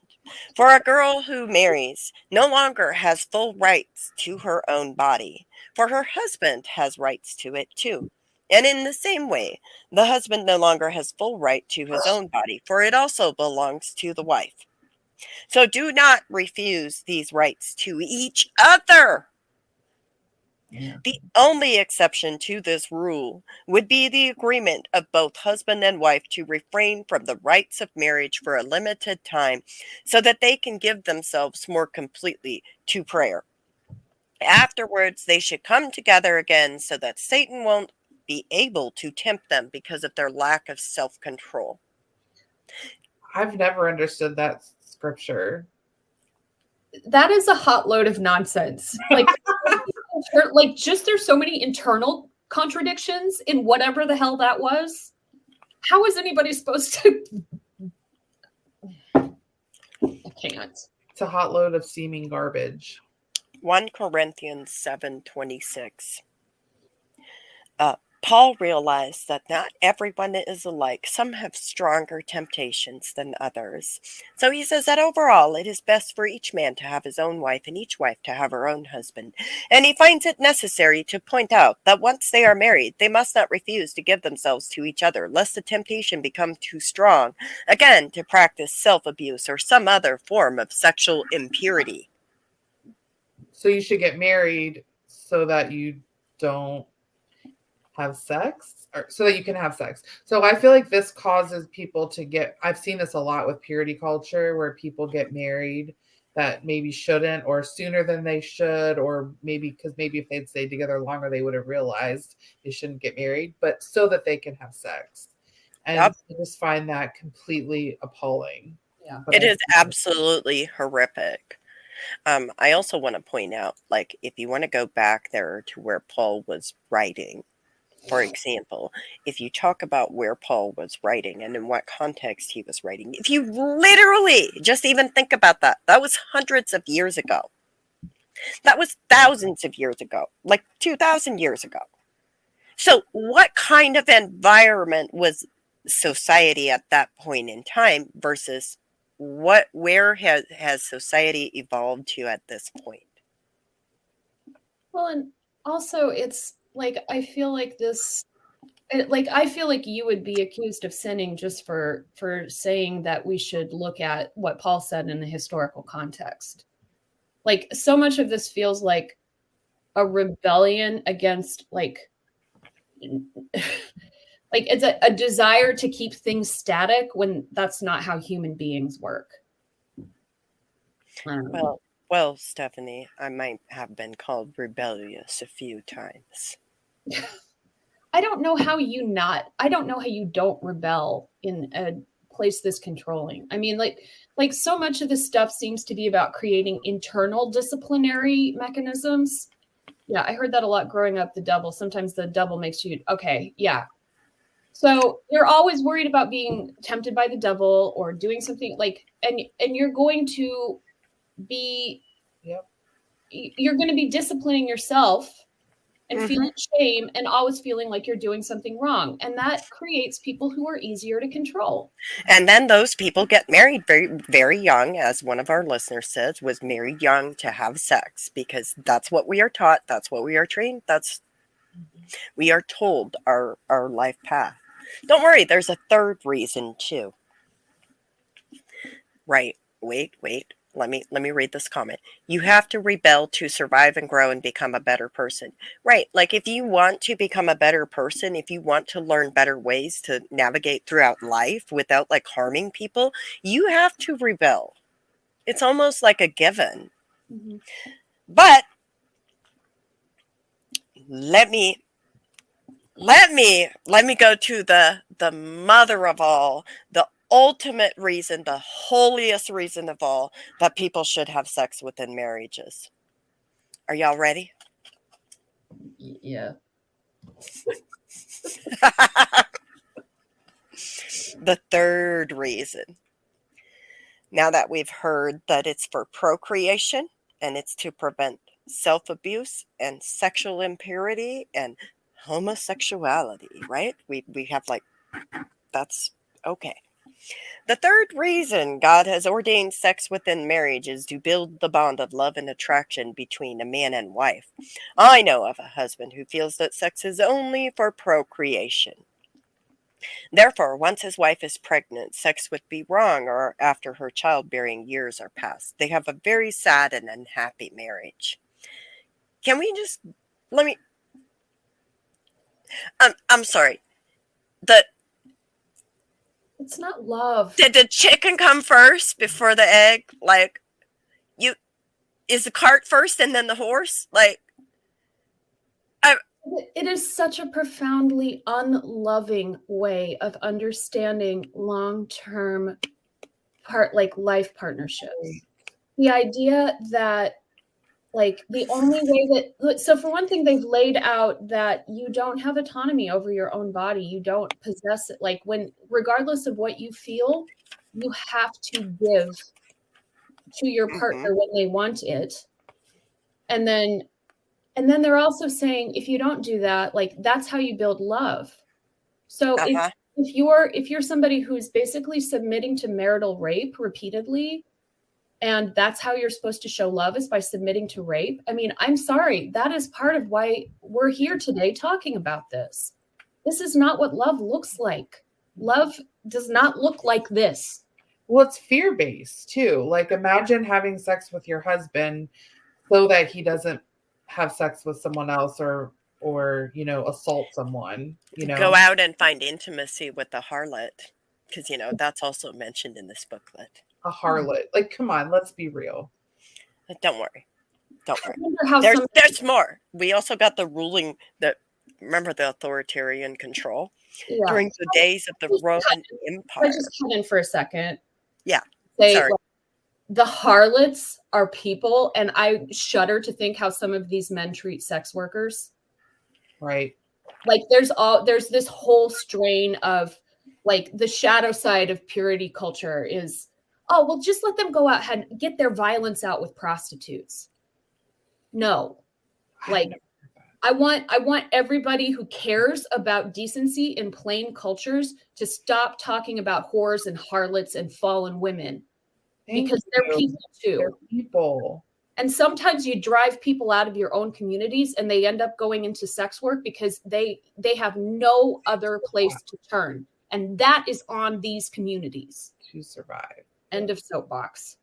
[SPEAKER 1] For a girl who marries no longer has full rights to her own body, for her husband has rights to it too. And in the same way, the husband no longer has full right to his own body, for it also belongs to the wife. So do not refuse these rights to each other. Yeah. The only exception to this rule would be the agreement of both husband and wife to refrain from the rites of marriage for a limited time so that they can give themselves more completely to prayer. Afterwards, they should come together again so that Satan won't be able to tempt them because of their lack of self-control.
[SPEAKER 2] I've never understood that scripture.
[SPEAKER 3] That is a hot load of nonsense. Just there's so many internal contradictions in whatever the hell that was. How is anybody supposed to? I can't.
[SPEAKER 2] It's a hot load of seeming garbage.
[SPEAKER 1] 1 Corinthians 7:26. Paul realized that not everyone is alike. Some have stronger temptations than others. So he says that overall it is best for each man to have his own wife and each wife to have her own husband. And he finds it necessary to point out that once they are married, they must not refuse to give themselves to each other, lest the temptation become too strong, again, to practice self-abuse or some other form of sexual impurity.
[SPEAKER 2] So you should get married so that you don't have sex, or so that you can have sex. So I feel like this causes people to get, I've seen this a lot with purity culture where people get married that maybe shouldn't, or sooner than they should, or maybe because maybe if they'd stayed together longer, they would have realized they shouldn't get married, but so that they can have sex. And
[SPEAKER 1] Yep.
[SPEAKER 2] I just find that completely appalling.
[SPEAKER 3] Yeah.
[SPEAKER 1] It is absolutely horrific. I also want to point out, like, if you want to go back there to where Paul was writing, for example, if you talk about where Paul was writing and in what context he was writing, if you literally just even think about that, that was hundreds of years ago. That was thousands of years ago, like 2,000 years ago. So what kind of environment was society at that point in time versus where has society evolved to at this point?
[SPEAKER 3] Well, and also it's like, I feel like I feel like you would be accused of sinning just for saying that we should look at what Paul said in the historical context. Like, so much of this feels like a rebellion against like it's a desire to keep things static when that's not how human beings work.
[SPEAKER 1] Well, Stephanie, I might have been called rebellious a few times.
[SPEAKER 3] I don't know how you don't rebel in a place this controlling. I mean, like so much of this stuff seems to be about creating internal disciplinary mechanisms. Yeah, I heard that a lot growing up, the double. Sometimes the double makes you, okay, yeah. So you're always worried about being tempted by the devil or doing something like, and you're going to be, you're going to be disciplining yourself and feeling shame and always feeling like you're doing something wrong. And that creates people who are easier to control.
[SPEAKER 1] And then those people get married very, very young, as one of our listeners says, was married young to have sex, because that's what we are taught. That's what we are trained. We are told our life path. Don't worry, there's a third reason too. Right. Wait. Let me read this comment. You have to rebel to survive and grow and become a better person. Right. Like, if you want to become a better person, if you want to learn better ways to navigate throughout life without like harming people, you have to rebel. It's almost like a given.
[SPEAKER 3] Mm-hmm.
[SPEAKER 1] But let me go to the mother of all, the ultimate reason, the holiest reason of all, that people should have sex within marriages. Are y'all ready?
[SPEAKER 3] Yeah.
[SPEAKER 1] The third reason. Now that we've heard that it's for procreation and it's to prevent self-abuse and sexual impurity and homosexuality, right? We have like, that's okay. The third reason God has ordained sex within marriage is to build the bond of love and attraction between a man and wife. I know of a husband who feels that sex is only for procreation. Therefore, once his wife is pregnant, sex would be wrong, or after her childbearing years are past. They have a very sad and unhappy marriage. Can we just, let me, I'm sorry.
[SPEAKER 3] It's not love.
[SPEAKER 1] Did the chicken come first before the egg? Like, is the cart first and then the horse? Like,
[SPEAKER 3] it is such a profoundly unloving way of understanding long-term life partnerships. The idea that like the only way that, so for one thing, they've laid out that you don't have autonomy over your own body. You don't possess it. Like, when, regardless of what you feel, you have to give to your partner when they want it. And then And then they're also saying, if you don't do that, like, that's how you build love. So if you're somebody who's basically submitting to marital rape repeatedly, and that's how you're supposed to show love, is by submitting to rape. I mean, I'm sorry. That is part of why we're here today talking about this. This is not what love looks like. Love does not look like this.
[SPEAKER 2] Well, it's fear-based too. Like, imagine having sex with your husband so that he doesn't have sex with someone else or assault someone,
[SPEAKER 1] Go out and find intimacy with the harlot, because that's also mentioned in this booklet.
[SPEAKER 2] A harlot. Like, come on, let's be real.
[SPEAKER 1] Don't worry. There's more. We also got the ruling that, remember, the authoritarian control during the days of the Roman Empire.
[SPEAKER 3] I just cut in for a second.
[SPEAKER 1] Yeah.
[SPEAKER 3] Sorry. The harlots are people, and I shudder to think how some of these men treat sex workers.
[SPEAKER 2] Right.
[SPEAKER 3] Like, there's this whole strain of, like, the shadow side of purity culture is, oh, well, just let them go out and get their violence out with prostitutes. No. Like, I want everybody who cares about decency in plain cultures to stop talking about whores and harlots and fallen women. Because they're people too.
[SPEAKER 2] They're people.
[SPEAKER 3] And sometimes you drive people out of your own communities and they end up going into sex work because they have no other place to turn. And that is on these communities.
[SPEAKER 2] To survive.
[SPEAKER 3] End of soapbox.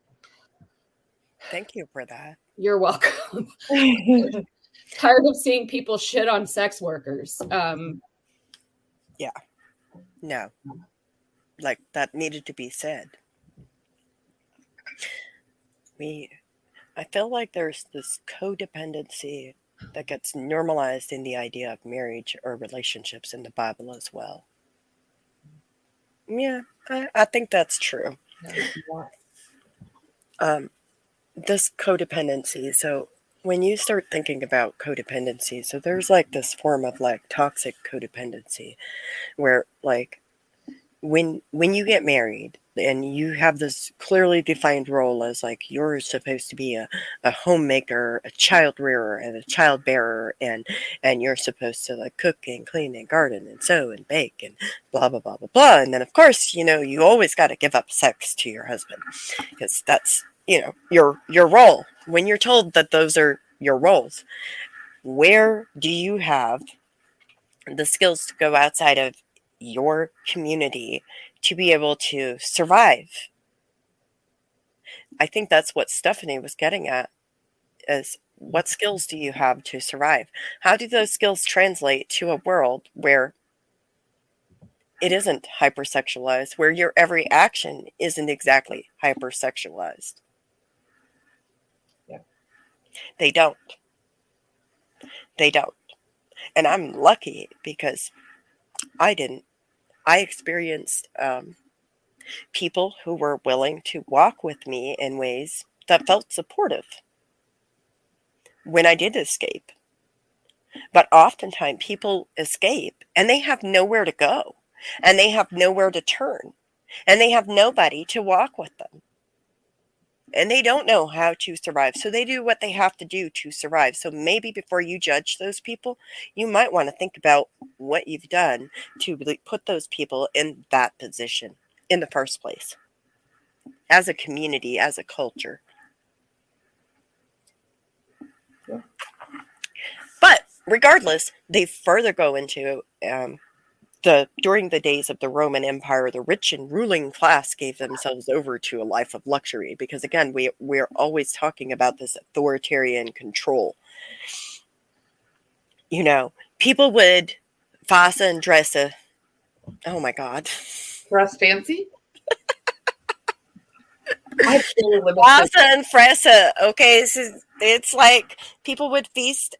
[SPEAKER 1] Thank you for that.
[SPEAKER 3] You're welcome. Tired of seeing people shit on sex workers.
[SPEAKER 1] Yeah. No. Like, that needed to be said. I feel like there's this codependency that gets normalized in the idea of marriage or relationships in the Bible as well. Yeah, I think that's true. This codependency, so when you start thinking about codependency, so there's like this form of like toxic codependency where, like, when you get married and you have this clearly defined role as, like, you're supposed to be a homemaker, a child rearer, and a child bearer, and you're supposed to, like, cook and clean and garden and sew and bake and blah blah blah blah blah, and then of course you always got to give up sex to your husband because that's your role. When you're told that those are your roles, where do you have the skills to go outside of your community to be able to survive? I think that's what Stephanie was getting at, is what skills do you have to survive? How do those skills translate to a world where it isn't hypersexualized, where your every action isn't exactly hypersexualized?
[SPEAKER 2] Yeah.
[SPEAKER 1] They don't. And I'm lucky because I didn't. I experienced people who were willing to walk with me in ways that felt supportive when I did escape. But oftentimes people escape and they have nowhere to go, and they have nowhere to turn, and they have nobody to walk with them. And they don't know how to survive. So they do what they have to do to survive. So maybe before you judge those people, you might want to think about what you've done to really put those people in that position in the first place, as a community, as a culture.
[SPEAKER 2] Yeah.
[SPEAKER 1] But regardless, they further go into during the days of the Roman Empire, the rich and ruling class gave themselves over to a life of luxury because, again, we're always talking about this authoritarian control. People would fasa and dressa. Oh my God.
[SPEAKER 2] Dress fancy?
[SPEAKER 1] Fasa and fresa. Okay, it's like people would feast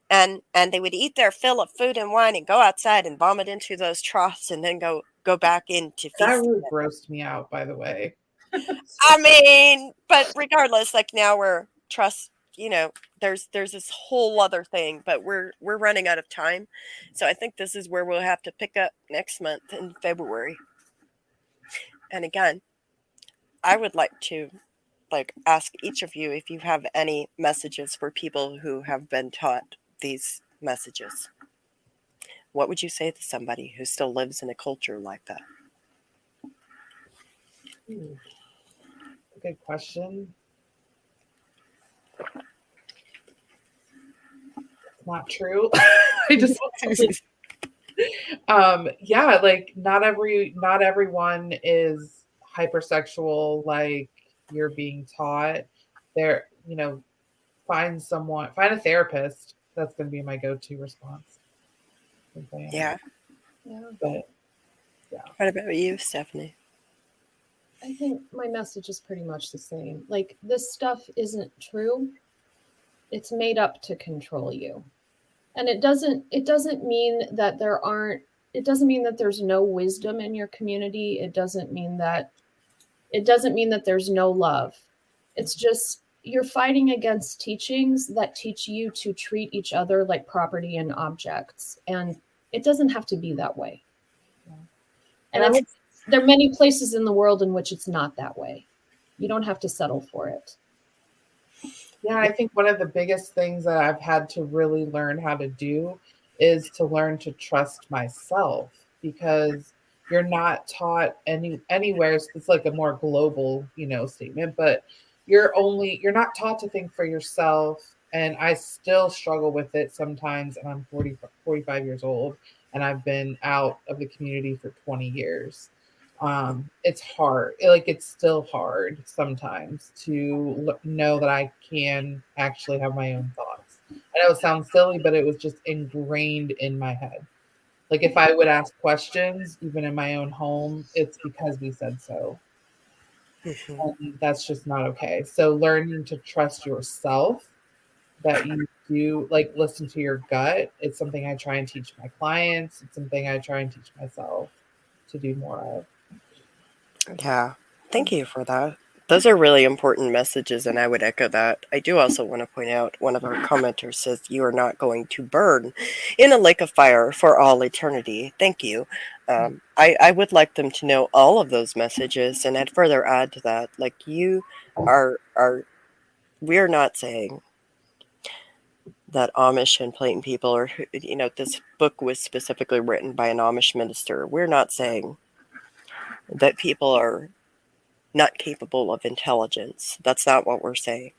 [SPEAKER 1] and they would eat their fill of food and wine and go outside and vomit into those troughs and then go back into feast.
[SPEAKER 2] That really grossed me out, by the way.
[SPEAKER 1] I mean, but regardless, like, now we're there's this whole other thing, but we're running out of time. So I think this is where we'll have to pick up next month in February. And again, I would like to ask each of you if you have any messages for people who have been taught these messages? What would you say to somebody who still lives in a culture like that?
[SPEAKER 2] Good question. Not true. I just yeah, like not everyone is hypersexual like you're being taught. There, find a therapist. That's going to be my go-to response.
[SPEAKER 1] Yeah.
[SPEAKER 2] But yeah.
[SPEAKER 1] What about you, Stephanie?
[SPEAKER 3] I think my message is pretty much the same. Like, this stuff isn't true. It's made up to control you. And it doesn't mean that there's no wisdom in your community. It doesn't mean that there's no love. It's just you're fighting against teachings that teach you to treat each other like property and objects. And it doesn't have to be that way. And there are many places in the world in which it's not that way. You don't have to settle for it.
[SPEAKER 2] Yeah, I think one of the biggest things that I've had to really learn how to do is to learn to trust myself, because you're not taught anywhere. It's like a more global, statement, but you're not taught to think for yourself. And I still struggle with it sometimes. And I'm 45 years old, and I've been out of the community for 20 years. It's hard. It's still hard sometimes to know that I can actually have my own thoughts. I know it sounds silly, but it was just ingrained in my head. Like, if I would ask questions, even in my own home, it's because we said so. And that's just not okay. So learning to trust yourself, that you do, listen to your gut. It's something I try and teach my clients. It's something I try and teach myself to do more of.
[SPEAKER 1] Yeah, thank you for that. Those are really important messages, and I would echo that. I do also want to point out, one of our commenters says, "You are not going to burn in a lake of fire for all eternity." Thank you. I would like them to know all of those messages, and I'd further add to that, we're not saying that Amish and Plain people are, this book was specifically written by an Amish minister. We're not saying that people are not capable of intelligence. That's not what we're saying.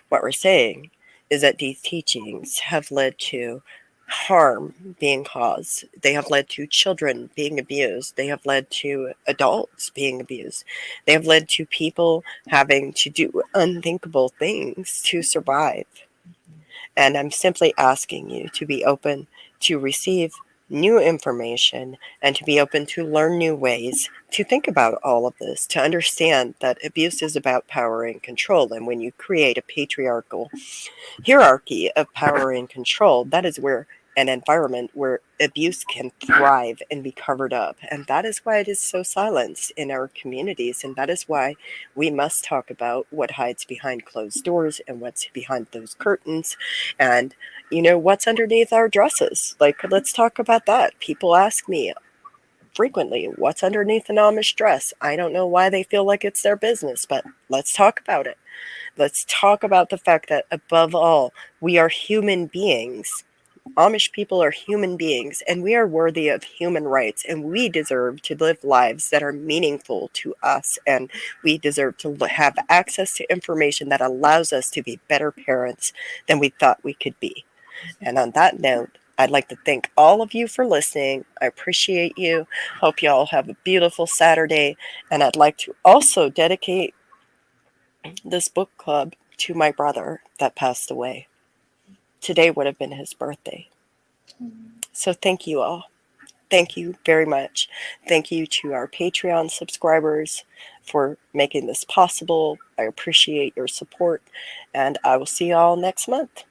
[SPEAKER 1] What we're saying is that these teachings have led to harm being caused. They have led to children being abused. They have led to adults being abused. They have led to people having to do unthinkable things to survive. And I'm simply asking you to be open to receive new information and to be open to learn new ways to think about all of this, to understand that abuse is about power and control. And when you create a patriarchal hierarchy of power and control, that is where an environment where abuse can thrive and be covered up. And that is why it is so silenced in our communities. And that is why we must talk about what hides behind closed doors and what's behind those curtains, and what's underneath our dresses. Let's talk about that. People ask me frequently, what's underneath an Amish dress? I don't know why they feel like it's their business, but let's talk about it. Let's talk about the fact that, above all, we are human beings. Amish people are human beings, and we are worthy of human rights, and we deserve to live lives that are meaningful to us, and we deserve to have access to information that allows us to be better parents than we thought we could be. And on that note, I'd like to thank all of you for listening. I appreciate you. Hope you all have a beautiful Saturday, and I'd like to also dedicate this book club to my brother that passed away. Today would have been his birthday. So thank you all. Thank you very much. Thank you to our Patreon subscribers for making this possible. I appreciate your support, and I will see you all next month.